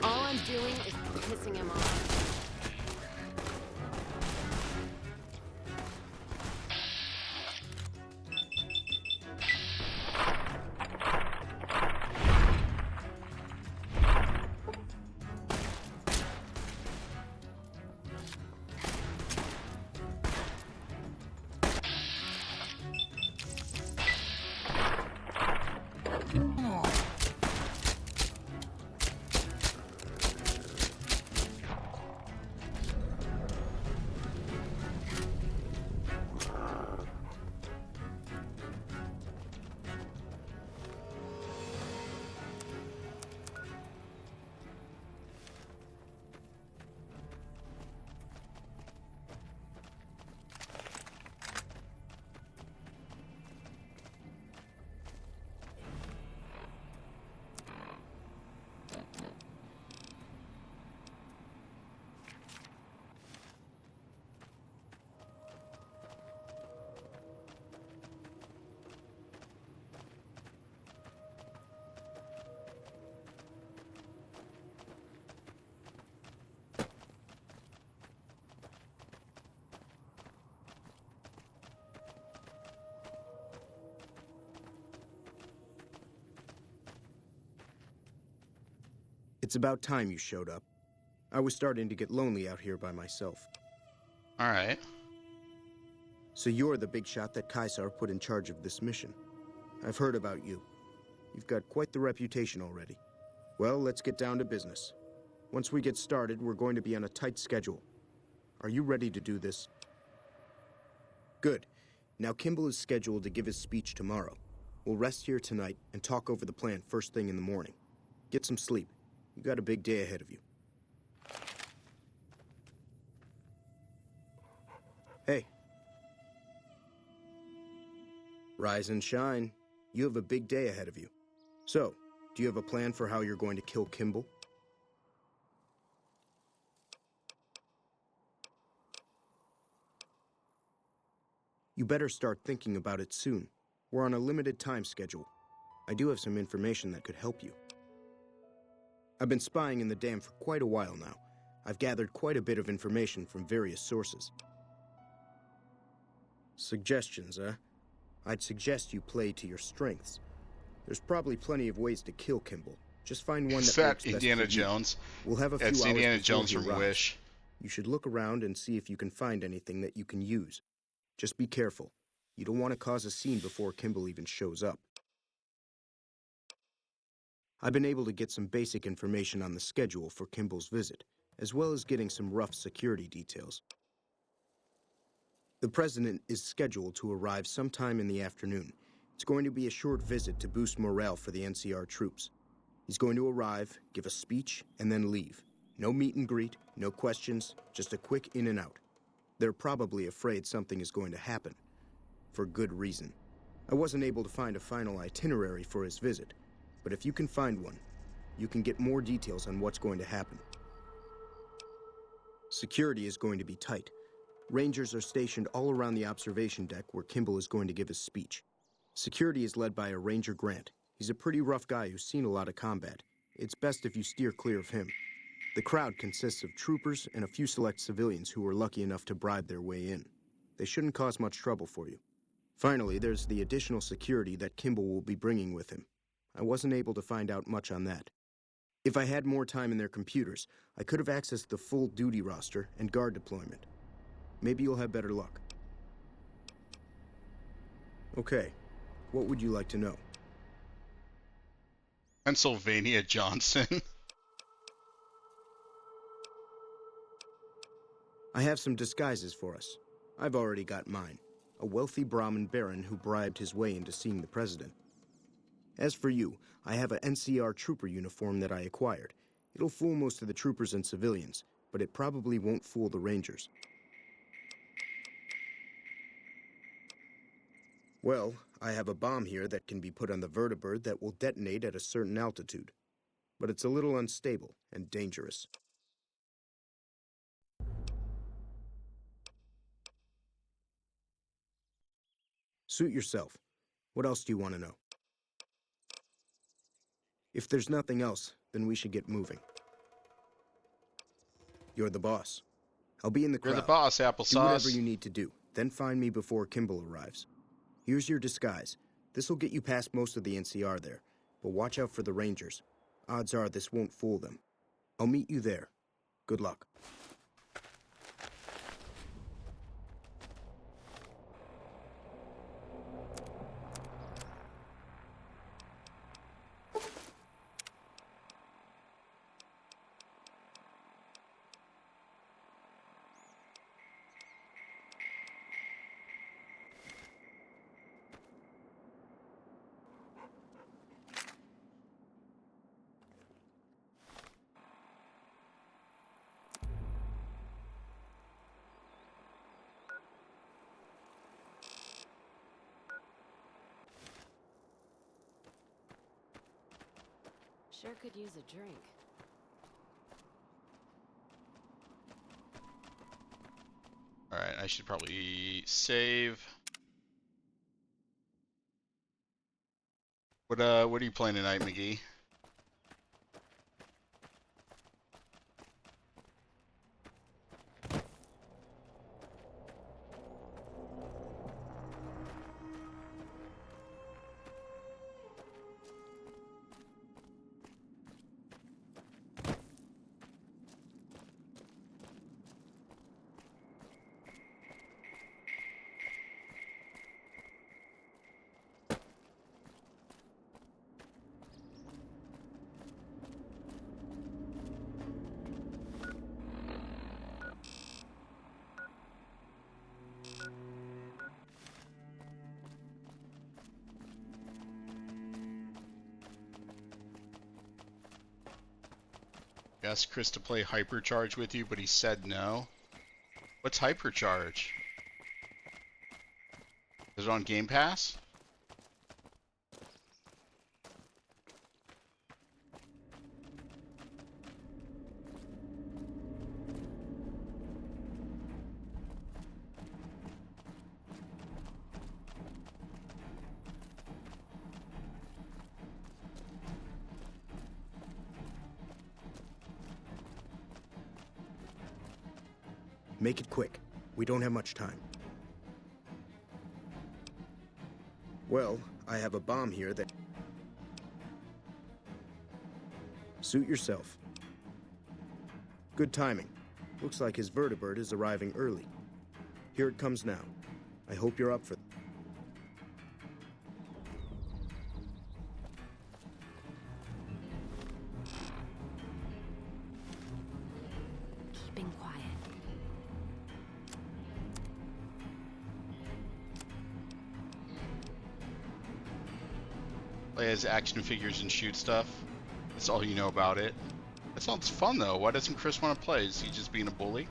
All I'm doing is pissing him off. It's about time you showed up. I was starting to get lonely out here by myself. Alright. So you're the big shot that Caesar put in charge of this mission. I've heard about you. You've got quite the reputation already. Well, let's get down to business. Once we get started, we're going to be on a tight schedule. Are you ready to do this? Good. Now Kimball is scheduled to give his speech tomorrow. We'll rest here tonight and talk over the plan first thing in the morning. Get some sleep. You got a big day ahead of you. Hey. Rise and shine. You have a big day ahead of you. So, do you have a plan for how you're going to kill Kimball? You better start thinking about it soon. We're on a limited time schedule. I do have some information that could help you. I've been spying in the dam for quite a while now. I've gathered quite a bit of information from various sources. Suggestions, huh? I'd suggest you play to your strengths. There's probably plenty of ways to kill Kimball. Just find one that works best Indiana for you. Jones? We'll have a few It's hours Indiana before Jones he from arrives. Wish. You should look around and see if you can find anything that you can use. Just be careful. You don't want to cause a scene before Kimball even shows up. I've been able to get some basic information on the schedule for Kimball's visit, as well as getting some rough security details. The President is scheduled to arrive sometime in the afternoon. It's going to be a short visit to boost morale for the NCR troops. He's going to arrive, give a speech, and then leave. No meet and greet, no questions, just a quick in and out. They're probably afraid something is going to happen. For good reason. I wasn't able to find a final itinerary for his visit, but if you can find one, you can get more details on what's going to happen. Security is going to be tight. Rangers are stationed all around the observation deck where Kimball is going to give his speech. Security is led by a Ranger Grant. He's a pretty rough guy who's seen a lot of combat. It's best if you steer clear of him. The crowd consists of troopers and a few select civilians who were lucky enough to bribe their way in. They shouldn't cause much trouble for you. Finally, there's the additional security that Kimball will be bringing with him. I wasn't able to find out much on that. If I had more time in their computers, I could have accessed the full duty roster and guard deployment. Maybe you'll have better luck. Okay, what would you like to know? Pennsylvania Johnson. I have some disguises for us. I've already got mine. A wealthy Brahmin baron who bribed his way into seeing the president. As for you, I have an NCR trooper uniform that I acquired. It'll fool most of the troopers and civilians, but it probably won't fool the Rangers. Well, I have a bomb here that can be put on the vertibird that will detonate at a certain altitude. But it's a little unstable and dangerous. Suit yourself. What else do you want to know? If there's nothing else, then we should get moving. You're the boss. I'll be in the crowd. You're the boss, Do applesauce. whatever you need to do. Then find me before Kimball arrives. Here's your disguise. This'll get you past most of the NCR there, but watch out for the Rangers. Odds are this won't fool them. I'll meet you there. Good luck. Sure could use a drink. Alright, I should probably save. What are you playing tonight, McGee? Asked Chris to play Hypercharge with you, but he said no. What's Hypercharge? Is it on Game Pass? Make it quick. We don't have much time. Well, I have a bomb here that... Suit yourself. Good timing. Looks like his vertibird is arriving early. Here it comes now. I hope you're up for... Keeping quiet. Play as action figures and shoot stuff. That's all you know about it. That sounds fun though. Why doesn't Chris want to play? Is he just being a bully?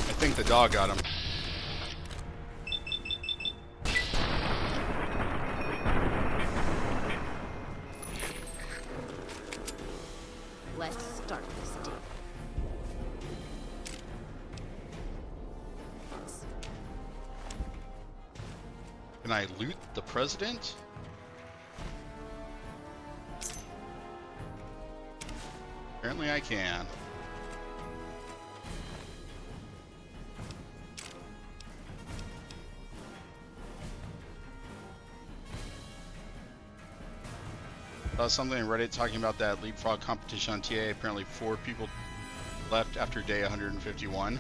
I think the dog got him. Let's start this deal. Can I loot the president? Apparently I can. Something on Reddit talking about that leapfrog competition on TA. Apparently 4 people left after day 151.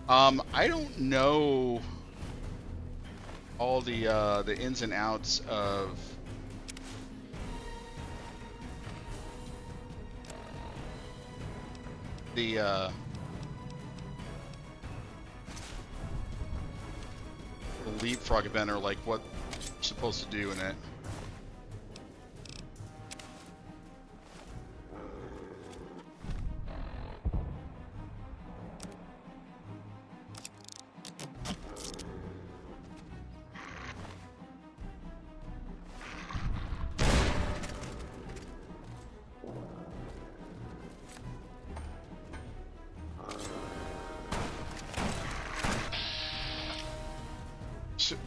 I don't know all the ins and outs of the leapfrog event, or like what you're supposed to do in it.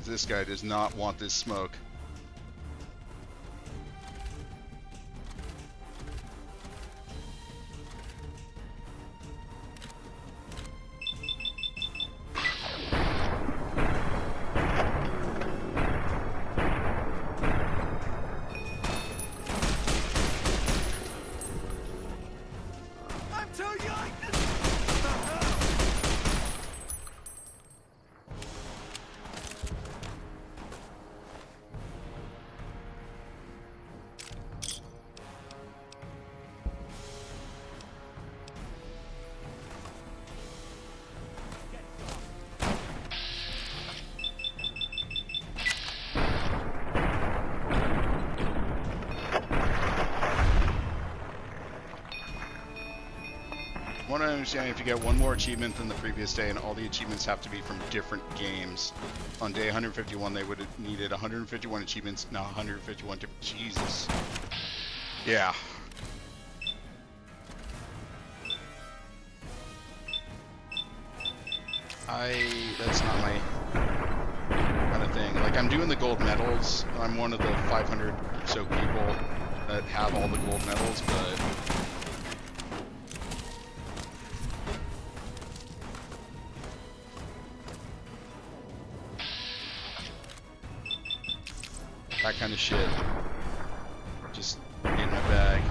This guy does not want this smoke. What I understand, if you get one more achievement than the previous day, and all the achievements have to be from different games. On day 151, they would have needed 151 achievements, now 151 different. Jesus. Yeah. That's not my kind of thing. Like, I'm doing the gold medals. I'm one of the 500 or so people that have all the gold medals, but that kind of shit just in my bag.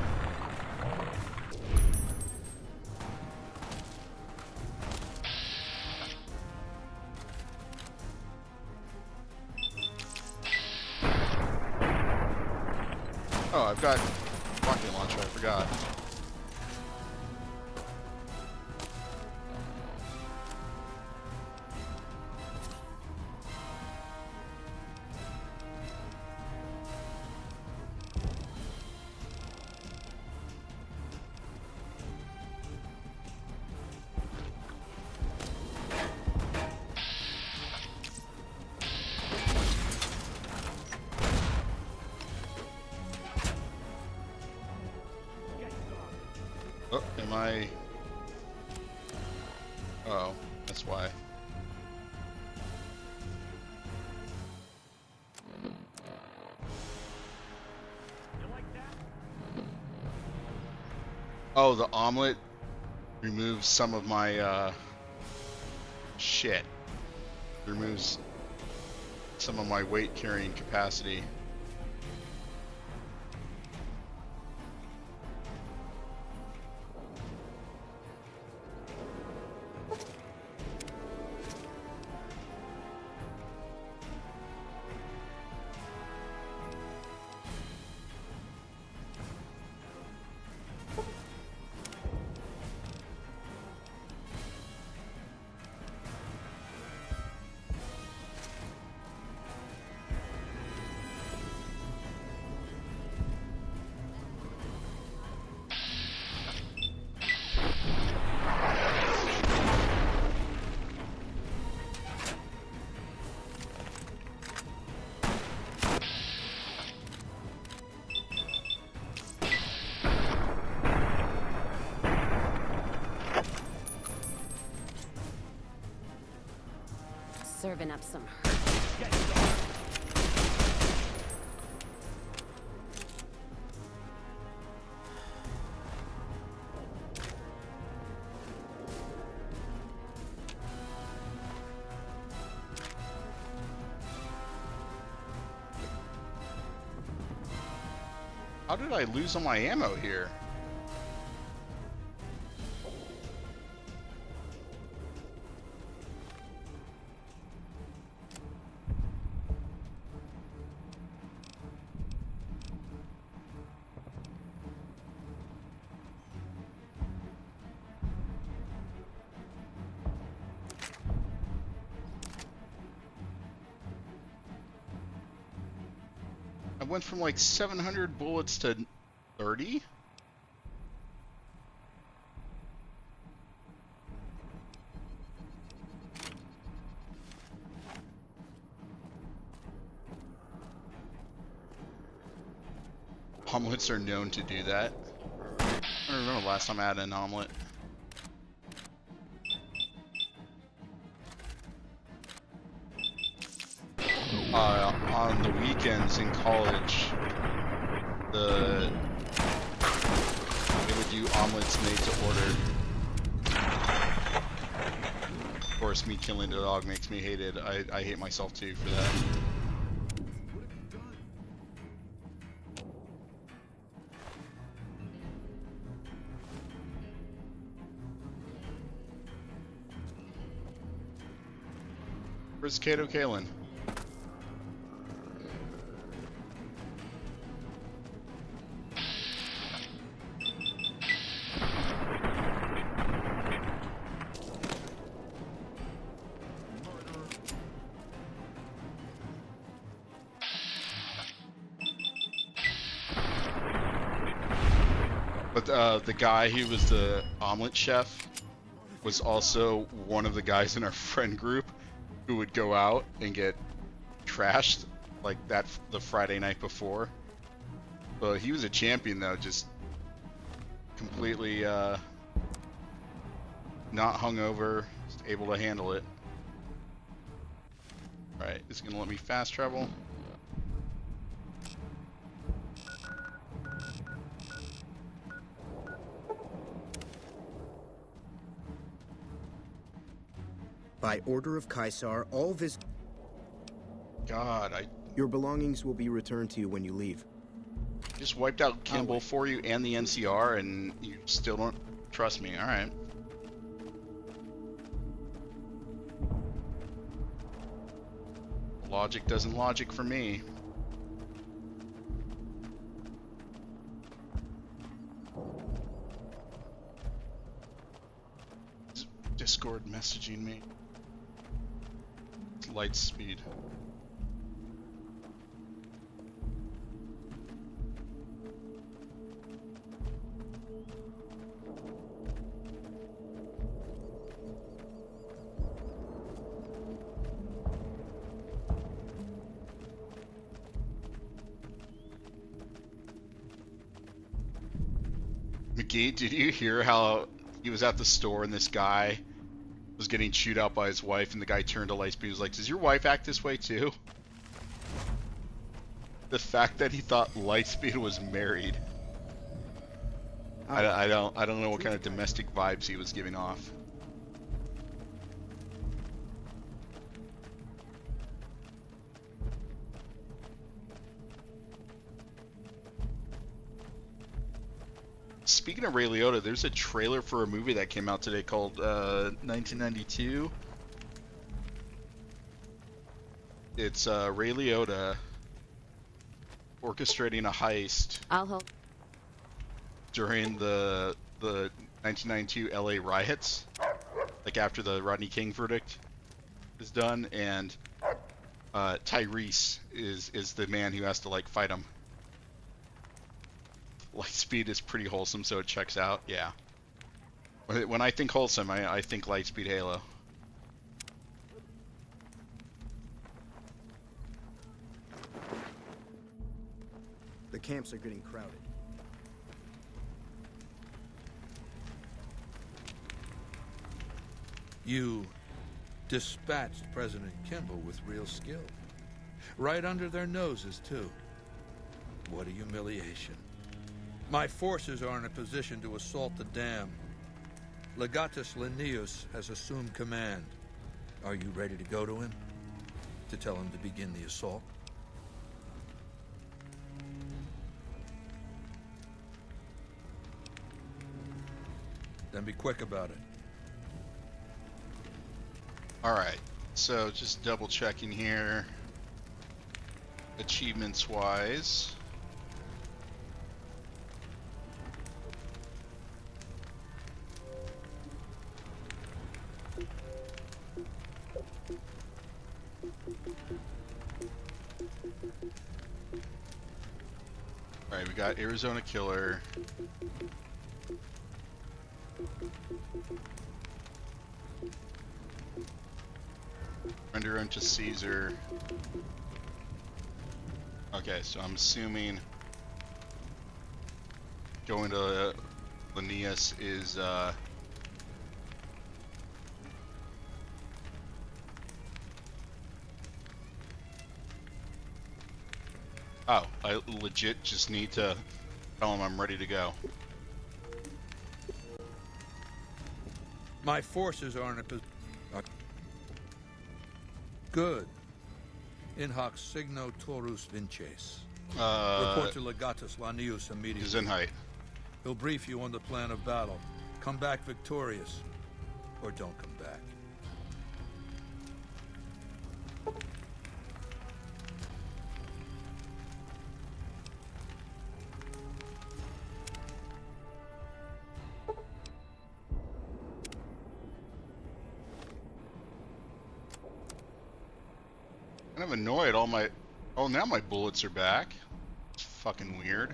Oh, I've got rocket launcher, I forgot. Oh, am I? Oh, that's why. Oh, the omelet removes some of my shit. Removes some of my weight carrying capacity. Serving up some How did I lose all my ammo here? I went from like 700 bullets to 30? Omelets are known to do that. I don't remember the last time I had an omelet. On the weekends in college, they would do omelets made to order. Of course, me killing the dog makes me hate it. I hate myself too for that. Where's Kato Kalin? But the guy who was the omelet chef was also one of the guys in our friend group who would go out and get trashed like that the Friday night before. But he was a champion though, just completely not hungover, just able to handle it. Alright, is it gonna let me fast travel? By order of Caesar, all God, I your belongings will be returned to you when you leave. just wiped out Kimball for you and the NCR, and you still don't trust me. Alright. Logic doesn't logic for me. Discord messaging me. It's light speed. McGee, did you hear how he was at the store and this guy was getting chewed out by his wife, and the guy turned to Lightspeed and was like, "Does your wife act this way too?" The fact that he thought Lightspeed was married. I don't know what kind of domestic vibes he was giving off. Speaking of Ray Liotta, there's a trailer for a movie that came out today called 1992. It's Ray Liotta orchestrating a heist I'll hold. during the 1992 LA riots, like after the Rodney King verdict is done, and Tyrese is the man who has to like fight him. Lightspeed is pretty wholesome, so it checks out. Yeah. When I think wholesome, I think Lightspeed Halo. The camps are getting crowded. You dispatched President Kimball with real skill. Right under their noses, too. What a humiliation. My forces are in a position to assault the dam. Legatus Linnaeus has assumed command. Are you ready to go to him? To tell him to begin the assault? Then be quick about it. Alright, so just double checking here. Achievements wise. Alright, we got Arizona Killer. Render unto Caesar. Okay, so I'm assuming going to Linnaeus is oh, I legit just need to tell him I'm ready to go. My forces are in a position. Good. In hoc signo torus vinces. Report to Legatus Linnaeus immediately. Gesundheit. He'll brief you on the plan of battle. Come back victorious, or don't come back. Kind of annoyed. All my now my bullets are back. It's fucking weird.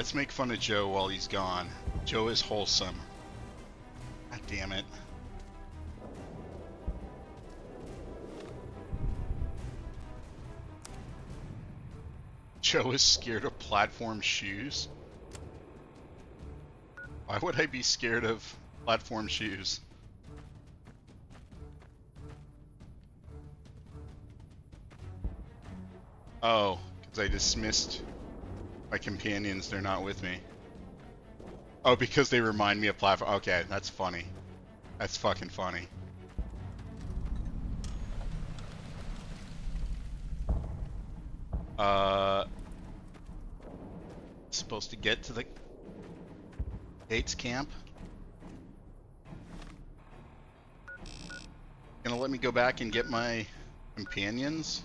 let's make fun of Joe while he's gone. Joe is wholesome. God damn it. Joe is scared of platform shoes? Why would I be scared of platform shoes? Oh, because I dismissed my companions, they're not with me. Oh, because they remind me of platform. Okay, that's funny. That's fucking funny. Supposed to get to the Gates camp. Gonna let me go back and get my companions?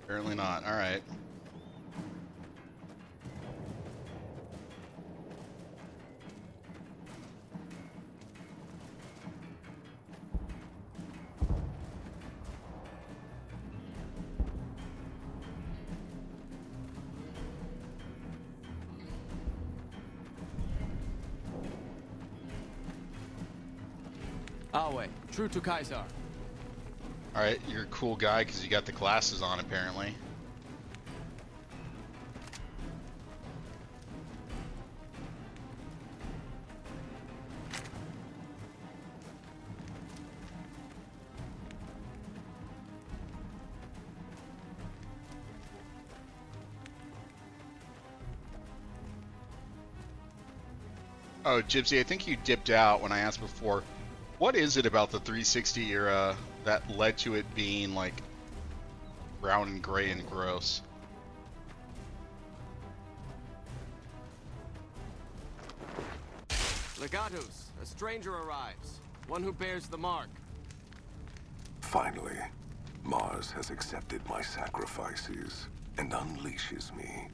Apparently not. Alright. Awe, true to Caesar. Alright, you're a cool guy because you got the glasses on, apparently. Oh, Gypsy, I think you dipped out when I asked before. What is it about the 360 era that led to it being, like, brown and gray and gross? Legatus, a stranger arrives. One who bears the mark. Finally, Mars has accepted my sacrifices and unleashes me.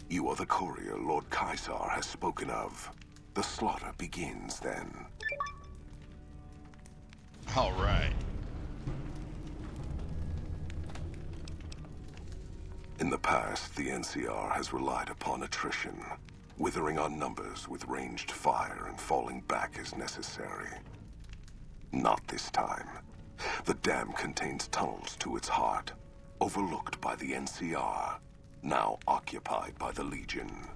You are the courier Lord Caesar has spoken of. The slaughter begins then. All right. In the past, the NCR has relied upon attrition, withering our numbers with ranged fire and falling back as necessary. Not this time. The dam contains tunnels to its heart, overlooked by the NCR, now occupied by the Legion.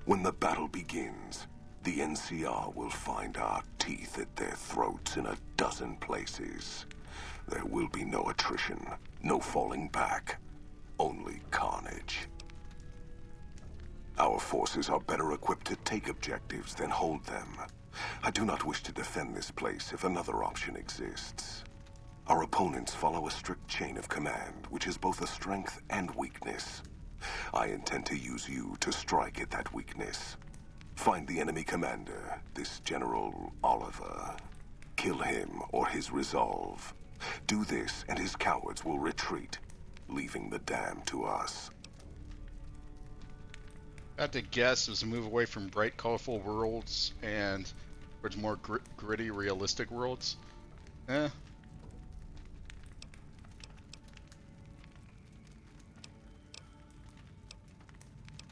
When the battle begins, the NCR will find our teeth at their throats in a dozen places. There will be no attrition, no falling back, only carnage. Our forces are better equipped to take objectives than hold them. I do not wish to defend this place if another option exists. Our opponents follow a strict chain of command, which is both a strength and weakness. I intend to use you to strike at that weakness. Find the enemy commander, this General Oliver. Kill him or his resolve. Do this and his cowards will retreat, leaving the dam to us. I have to guess as a move away from bright, colorful worlds and towards more gritty, realistic worlds. I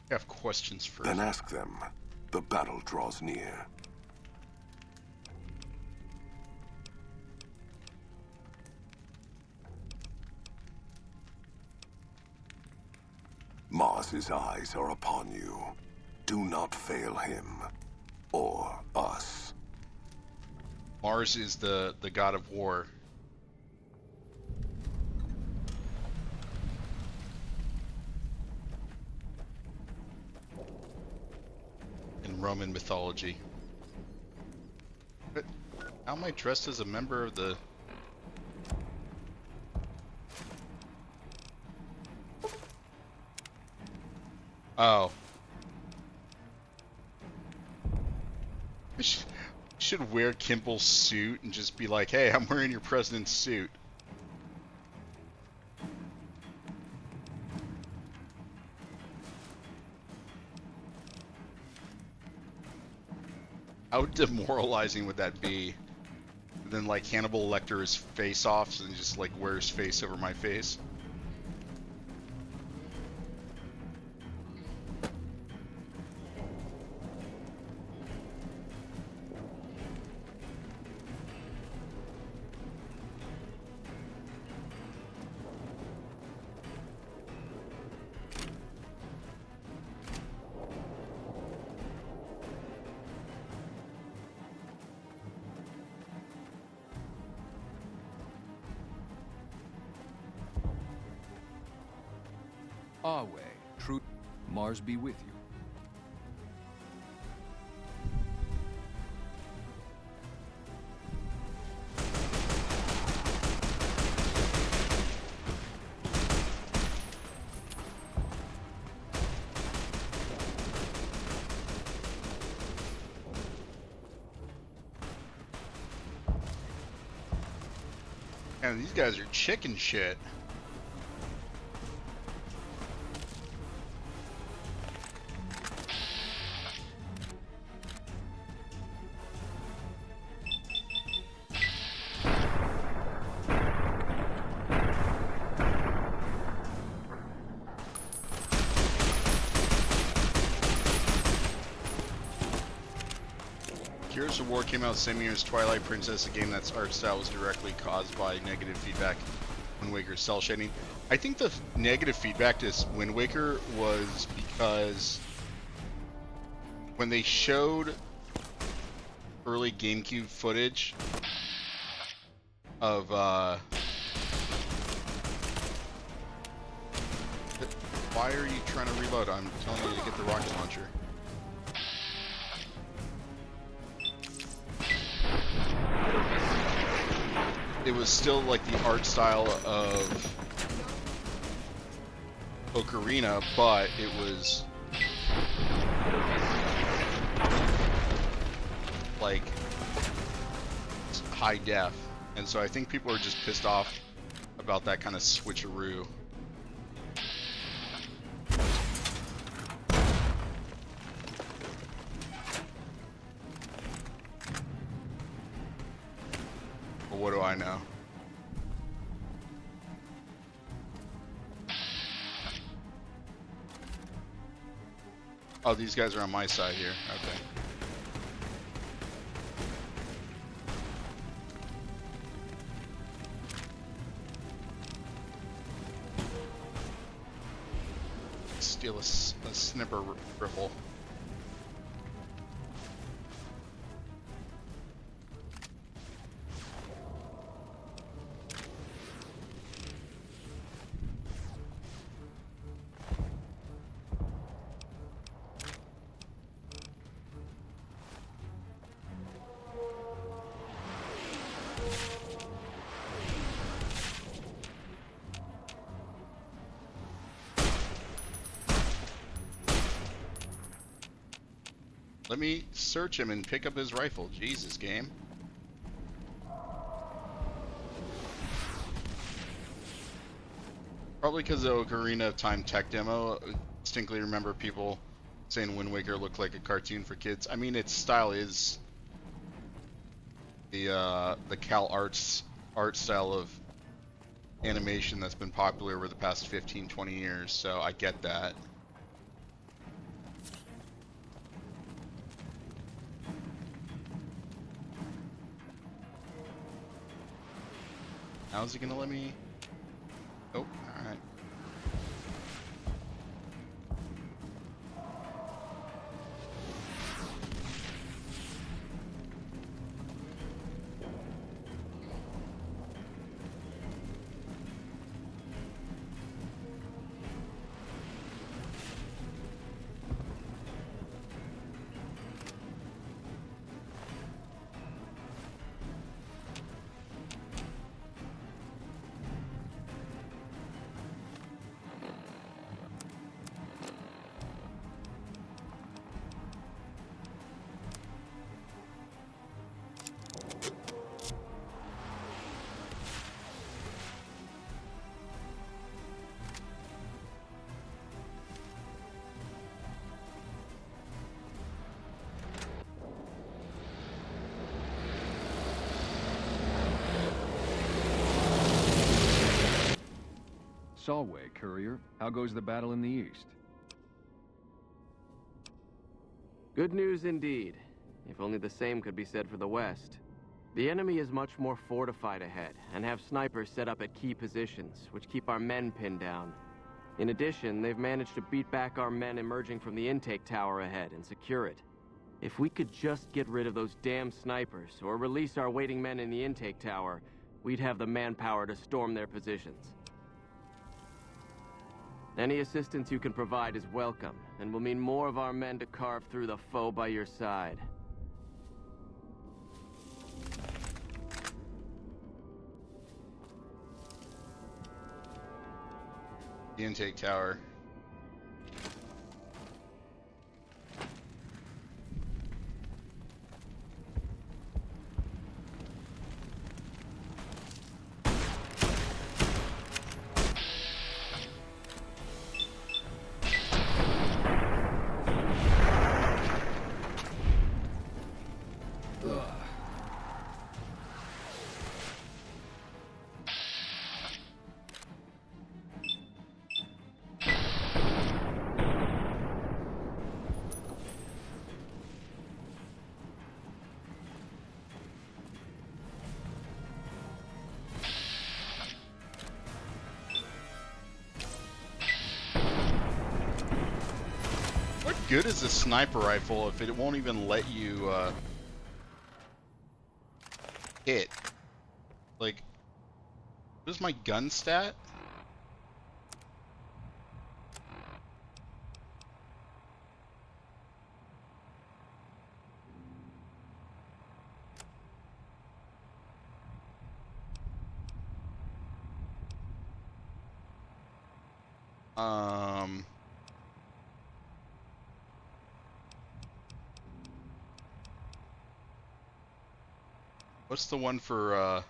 have questions first. Then ask them. The battle draws near. Mars's eyes are upon you. Do not fail him. Or us. Mars is the god of war. In Roman mythology. But how am I dressed as a member of the... Oh. I should wear Kimball's suit and just be like, hey, I'm wearing your president's suit. How demoralizing would that be? Then like Hannibal Lecter's face-offs and just like wears face over my face. Our way. True. Mars be with you. Man, these guys are chicken shit. Gears of War came out same year as Twilight Princess, a game that's art style was directly caused by negative feedback. Wind Waker's cell shading. I think the negative feedback to Wind Waker was because when they showed early GameCube footage of why are you trying to reload? I'm telling you to get the rocket launcher. It was still like the art style of Ocarina, but it was like high def, and so I think people are just pissed off about that kind of switcheroo. But what do I know? Oh, these guys are on my side here. Okay. Steal a snipper rifle. Let me search him and pick up his rifle. Jesus, game. Probably because the Ocarina of Time tech demo, I distinctly remember people saying Wind Waker looked like a cartoon for kids. I mean, its style is the Cal Arts art style of animation that's been popular over the past 15-20 years, so I get that. How's he gonna let me? Oh, alright. Solway, courier. How goes the battle in the east? Good news indeed. If only the same could be said for the west. The enemy is much more fortified ahead, and have snipers set up at key positions, which keep our men pinned down. In addition, they've managed to beat back our men emerging from the intake tower ahead and secure it. If we could just get rid of those damn snipers, or release our waiting men in the intake tower, we'd have the manpower to storm their positions. Any assistance you can provide is welcome, and will mean more of our men to carve through the foe by your side. The intake tower. What good is a sniper rifle if it won't even let you hit? Like, what is my gun stat? What's the one for,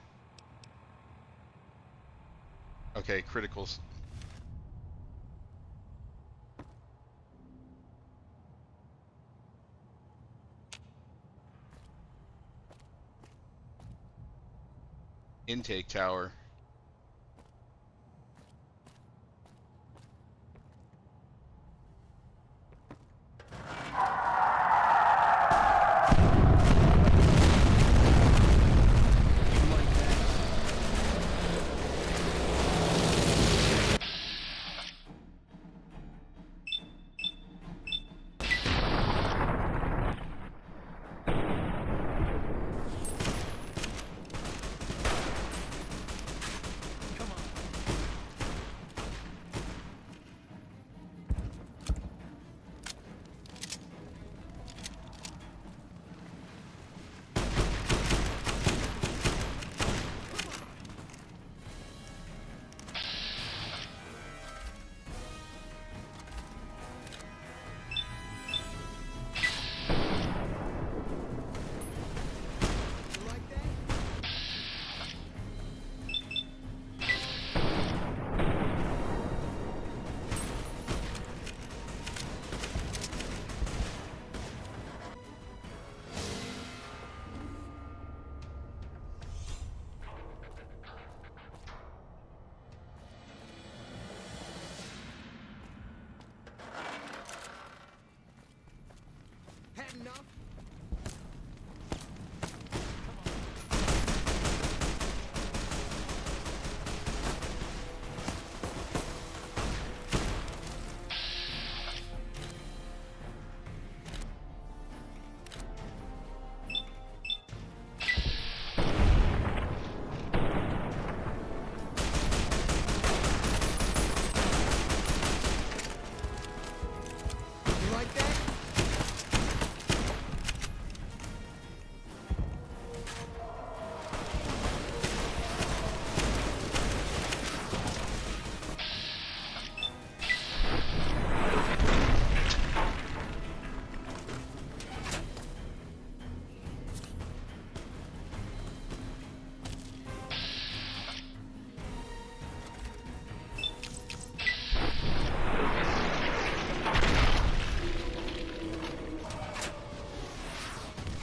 okay, criticals. Intake tower.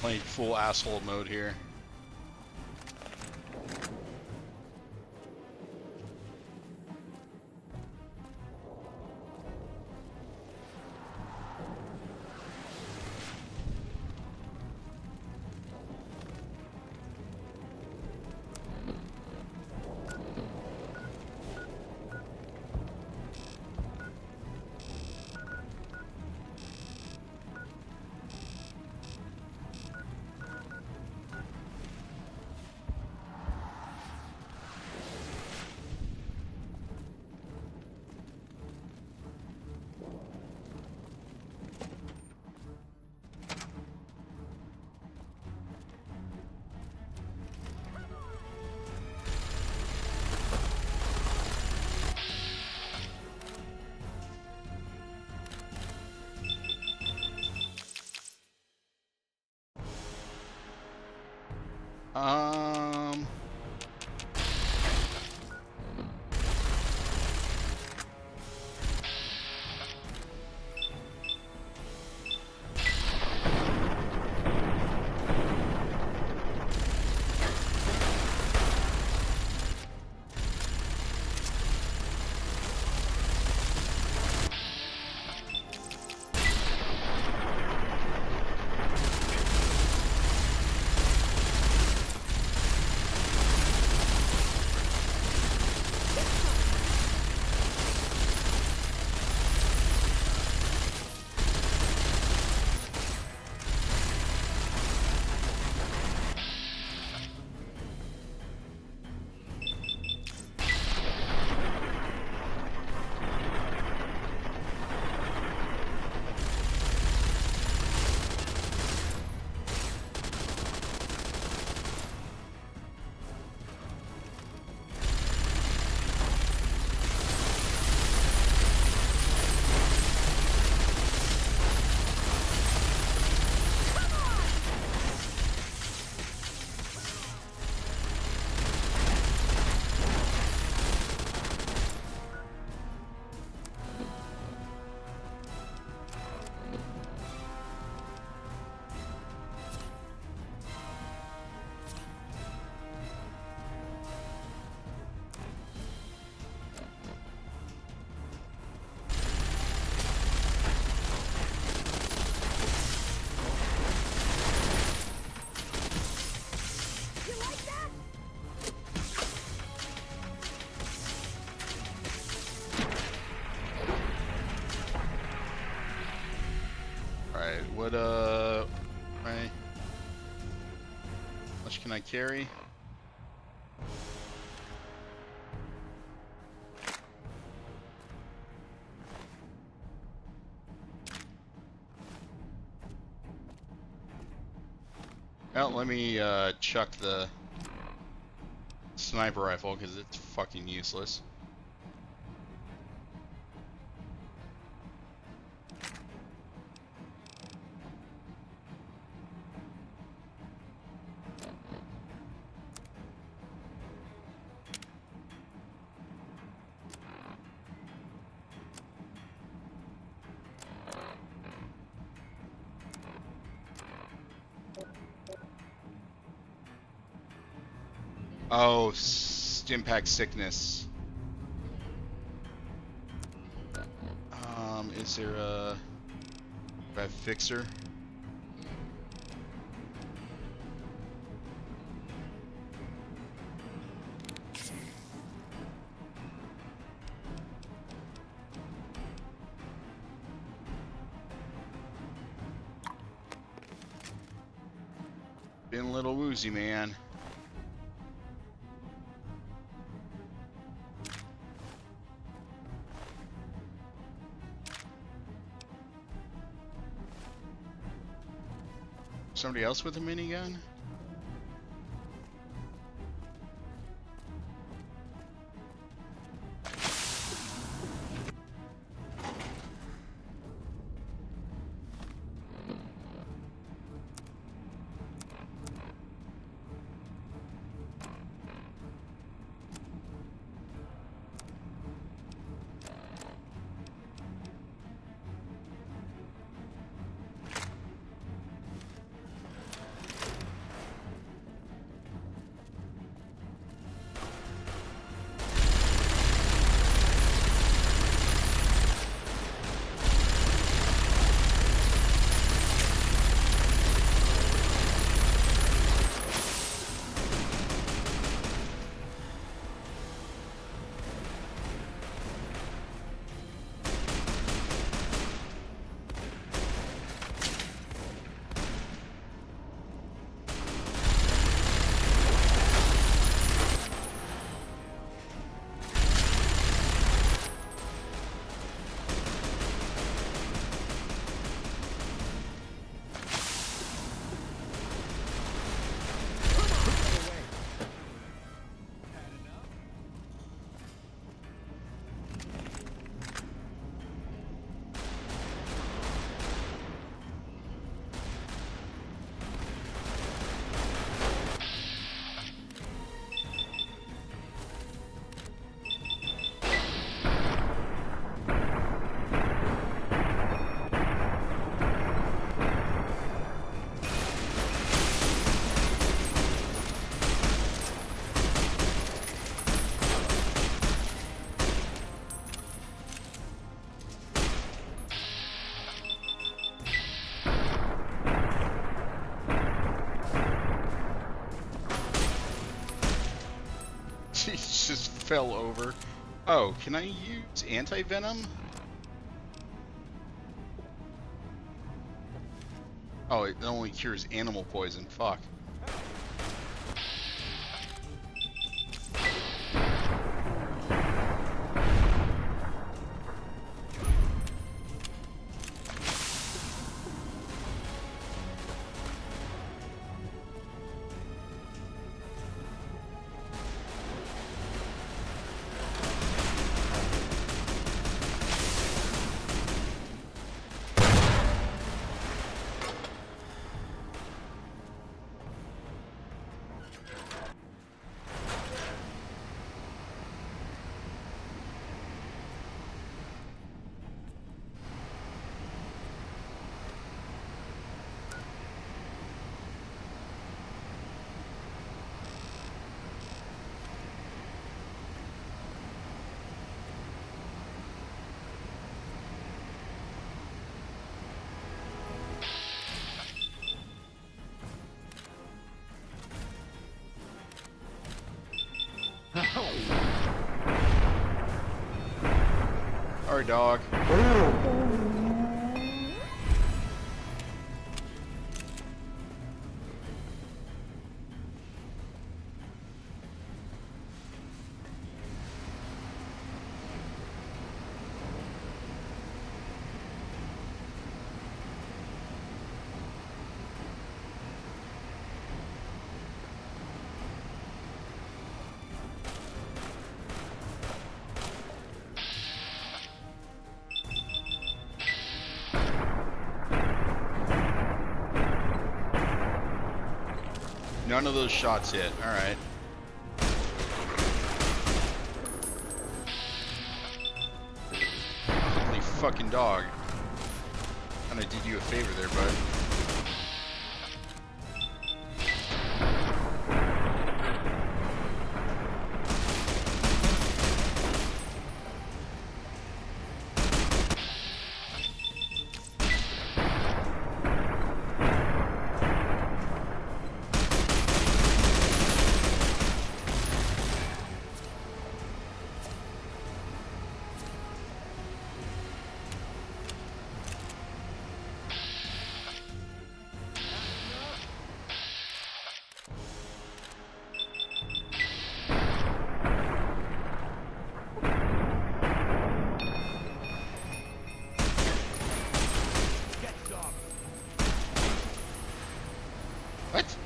Playing full asshole mode here. can I carry? Well, let me chuck the sniper rifle because it's fucking useless. Oh, Stimpack sickness. Is there a fixer? Been a little woozy, man. Somebody else with a minigun? He just fell over. Oh, can I use anti-venom? Oh, it only cures animal poison. Fuck. Sorry, dog. none of those shots hit. Alright. Holy fucking dog. Kinda did you a favor there, bud. What?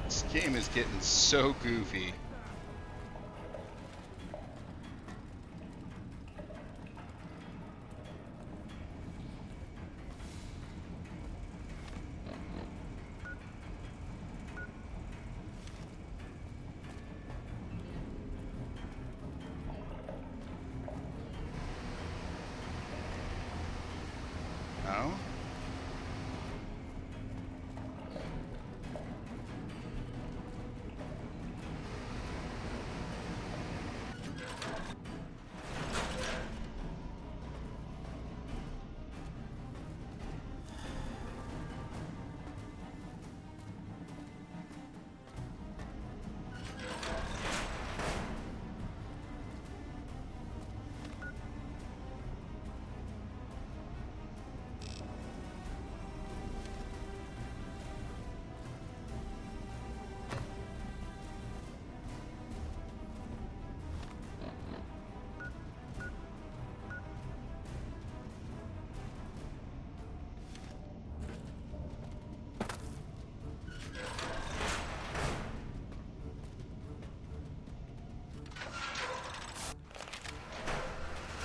This game is getting so goofy. No?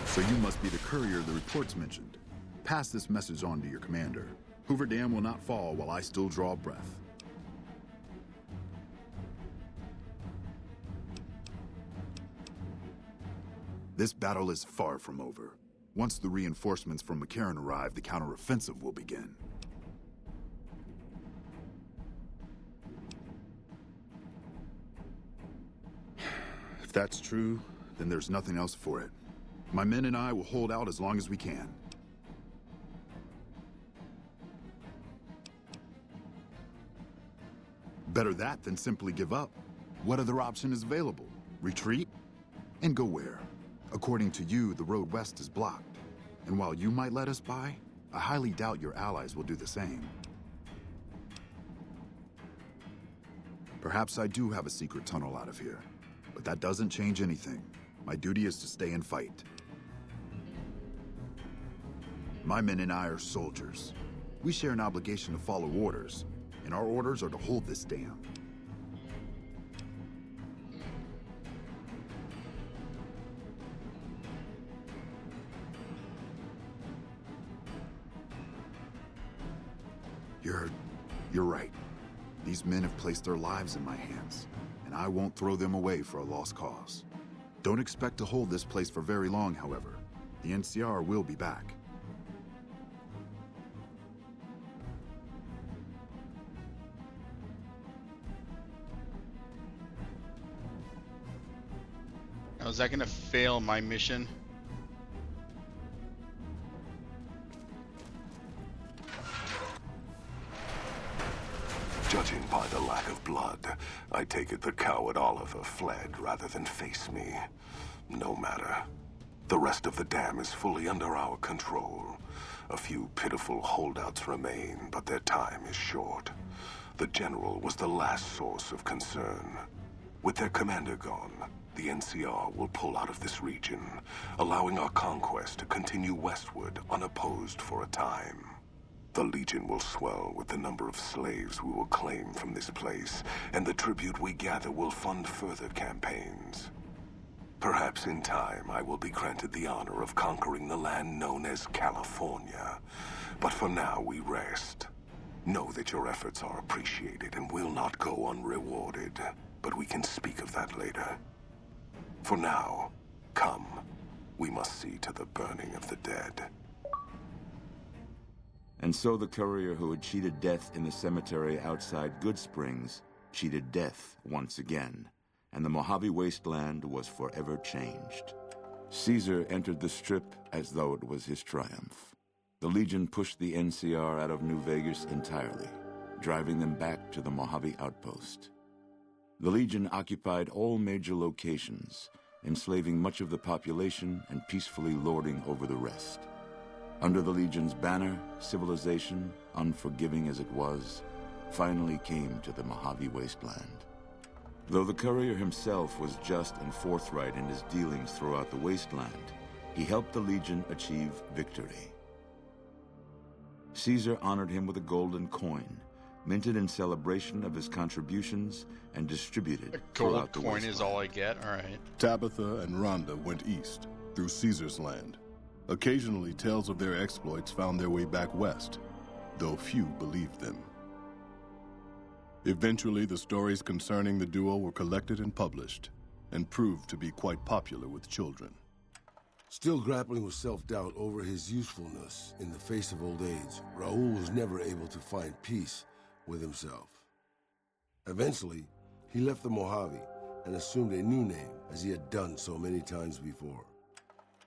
So you must be the courier the reports mentioned. Pass this message on to your commander. Hoover Dam will not fall while I still draw breath. This battle is far from over. Once the reinforcements from McCarran arrive, the counteroffensive will begin. If that's true, then there's nothing else for it. My men and I will hold out as long as we can. Better that than simply give up. What other option is available? Retreat? And go where? According to you, the road west is blocked. And while you might let us by, I highly doubt your allies will do the same. Perhaps I do have a secret tunnel out of here, but that doesn't change anything. My duty is to stay and fight. My men and I are soldiers. We share an obligation to follow orders, and our orders are to hold this dam. You're right. These men have placed their lives in my hands, and I won't throw them away for a lost cause. Don't expect to hold this place for very long, however. The NCR will be back. Now, is that gonna fail my mission? Judging by the lack of blood, I take it the coward Oliver fled rather than face me. No matter. The rest of the dam is fully under our control. A few pitiful holdouts remain, but their time is short. The General was the last source of concern. With their commander gone, the NCR will pull out of this region, allowing our conquest to continue westward unopposed for a time. The Legion will swell with the number of slaves we will claim from this place, and the tribute we gather will fund further campaigns. Perhaps in time I will be granted the honor of conquering the land known as California. But for now, we rest. Know that your efforts are appreciated and will not go unrewarded. But we can speak of that later. For now, come. We must see to the burning of the dead. And so the courier who had cheated death in the cemetery outside Goodsprings cheated death once again, and the Mojave Wasteland was forever changed. Caesar entered the Strip as though it was his triumph. The Legion pushed the NCR out of New Vegas entirely, driving them back to the Mojave Outpost. The Legion occupied all major locations, enslaving much of the population and peacefully lording over the rest. Under the Legion's banner, civilization, unforgiving as it was, finally came to the Mojave Wasteland. Though the courier himself was just and forthright in his dealings throughout the wasteland, he helped the Legion achieve victory. Caesar honored him with a golden coin, minted in celebration of his contributions and distributed throughout the wasteland. Gold coin is all I get? All right. Tabitha and Rhonda went east, through Caesar's land. Occasionally, tales of their exploits found their way back west, though few believed them. Eventually, the stories concerning the duo were collected and published, and proved to be quite popular with children. Still grappling with self-doubt over his usefulness in the face of old age, Raul was never able to find peace with himself. Eventually, he left the Mojave and assumed a new name, as he had done so many times before.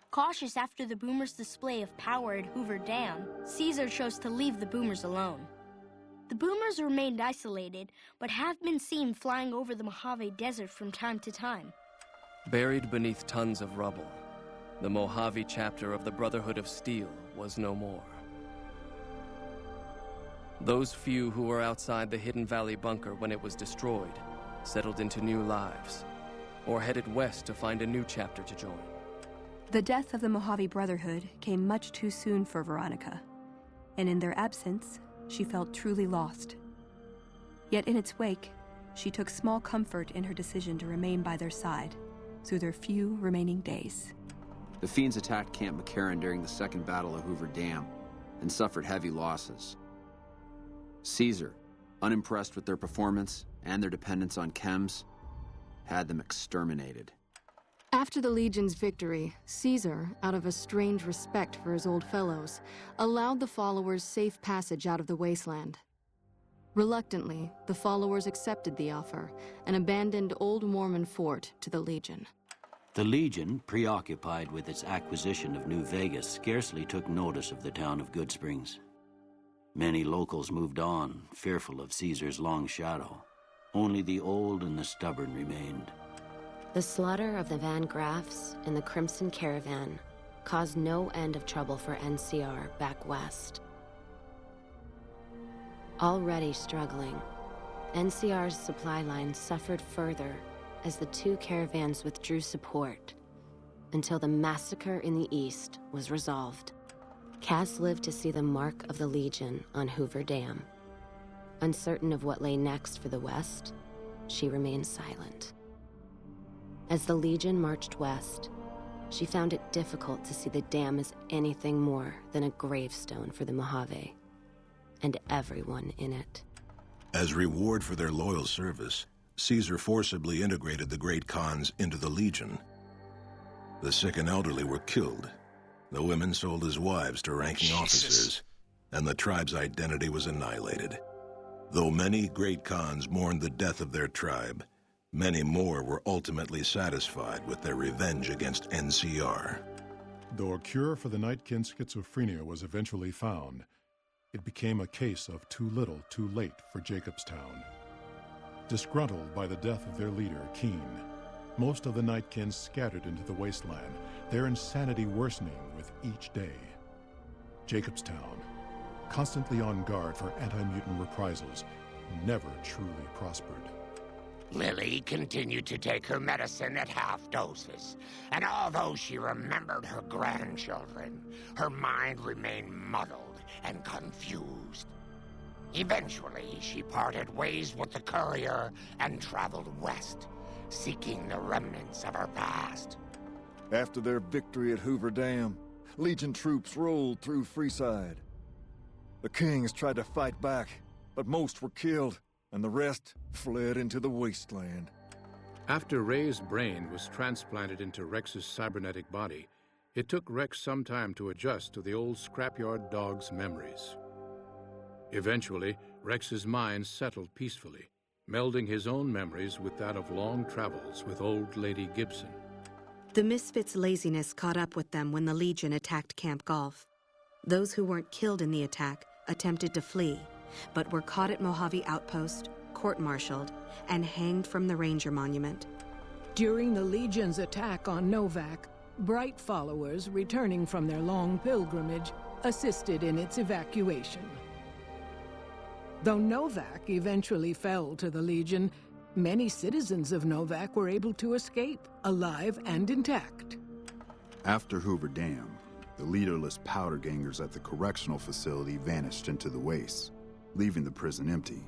Cautious after the Boomers' display of power at Hoover Dam, Caesar chose to leave the Boomers alone. The Boomers remained isolated, but have been seen flying over the Mojave Desert from time to time. Buried beneath tons of rubble, the Mojave chapter of the Brotherhood of Steel was no more. Those few who were outside the Hidden Valley bunker when it was destroyed settled into new lives, or headed west to find a new chapter to join. The death of the Mojave Brotherhood came much too soon for Veronica, and in their absence, she felt truly lost. Yet in its wake, she took small comfort in her decision to remain by their side through their few remaining days. The Fiends attacked Camp McCarran during the Second Battle of Hoover Dam and suffered heavy losses. Caesar, unimpressed with their performance and their dependence on chems, had them exterminated. After the Legion's victory, Caesar, out of a strange respect for his old fellows, allowed the followers safe passage out of the wasteland. Reluctantly, the followers accepted the offer and abandoned Old Mormon Fort to the Legion. The Legion, preoccupied with its acquisition of New Vegas, scarcely took notice of the town of Goodsprings. Many locals moved on, fearful of Caesar's long shadow. Only the old and the stubborn remained. The slaughter of the Van Graffs and the Crimson Caravan caused no end of trouble for NCR back west. Already struggling, NCR's supply line suffered further as the two caravans withdrew support until the massacre in the east was resolved. Cass lived to see the mark of the Legion on Hoover Dam. Uncertain of what lay next for the west, she remained silent. As the Legion marched west, she found it difficult to see the dam as anything more than a gravestone for the Mojave and everyone in it. As reward for their loyal service, Caesar forcibly integrated the Great Khans into the Legion. The sick and elderly were killed. The women sold as wives to ranking officers, and the tribe's identity was annihilated. Though many Great Khans mourned the death of their tribe, many more were ultimately satisfied with their revenge against NCR. Though a cure for the Nightkin schizophrenia was eventually found, it became a case of too little, too late for Jacobstown. Disgruntled by the death of their leader, Keen, most of the Nightkins scattered into the wasteland, their insanity worsening with each day. Jacobstown, constantly on guard for anti-mutant reprisals, never truly prospered. Lily continued to take her medicine at half doses, and although she remembered her grandchildren, her mind remained muddled and confused. Eventually, she parted ways with the courier and traveled west, seeking the remnants of her past. After their victory at Hoover Dam, Legion troops rolled through Freeside. The Kings tried to fight back, but most were killed, and the rest fled into the wasteland. After Ray's brain was transplanted into Rex's cybernetic body, it took Rex some time to adjust to the old scrapyard dog's memories. Eventually, Rex's mind settled peacefully, melding his own memories with that of long travels with old Lady Gibson. The Misfits' laziness caught up with them when the Legion attacked Camp Golf. Those who weren't killed in the attack attempted to flee, but were caught at Mojave Outpost, court-martialed, and hanged from the Ranger Monument. During the Legion's attack on Novak, Bright followers returning from their long pilgrimage assisted in its evacuation. Though Novak eventually fell to the Legion, many citizens of Novak were able to escape, alive and intact. After Hoover Dam, the leaderless powder gangers at the correctional facility vanished into the wastes, leaving the prison empty.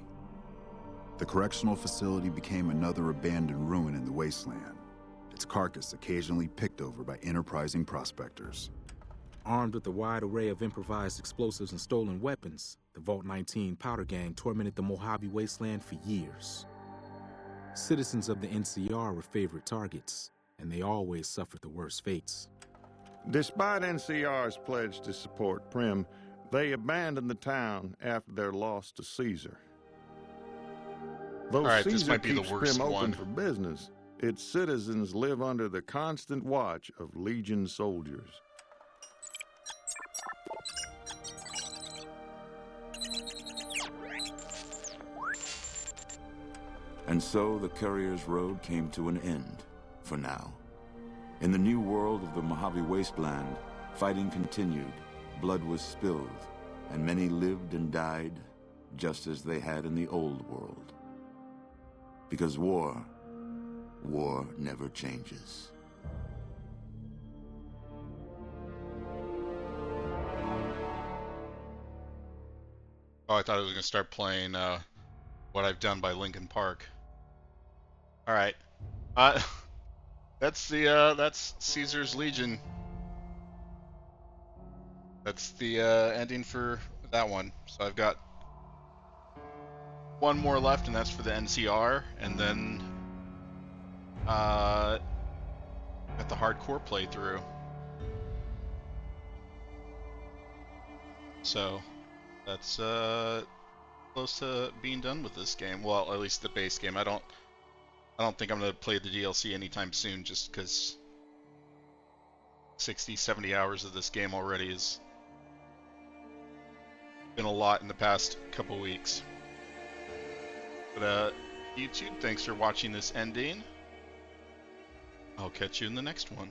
The correctional facility became another abandoned ruin in the wasteland, its carcass occasionally picked over by enterprising prospectors. Armed with a wide array of improvised explosives and stolen weapons, the Vault 19 powder gang tormented the Mojave wasteland for years. Citizens of the NCR were favorite targets, and they always suffered the worst fates. Despite NCR's pledge to support Prim, they abandoned the town after their loss to Caesar. Though All right, Caesar this might be the keeps worst Prim open one. for business, its citizens live under the constant watch of Legion soldiers. And so the Courier's Road came to an end, for now. In the new world of the Mojave Wasteland, fighting continued, blood was spilled, and many lived and died just as they had in the old world. Because war never changes. Oh, I thought I was going to start playing What I've Done by Linkin Park. Alright. That's Caesar's Legion. That's the ending for that one. So I've got one more left, and that's for the NCR, and then got the hardcore playthrough. So that's close to being done with this game. Well, at least the base game. I don't think I'm gonna play the DLC anytime soon, just because 60, 70 hours of this game already has been a lot in the past couple weeks. But YouTube, thanks for watching this ending. I'll catch you in the next one.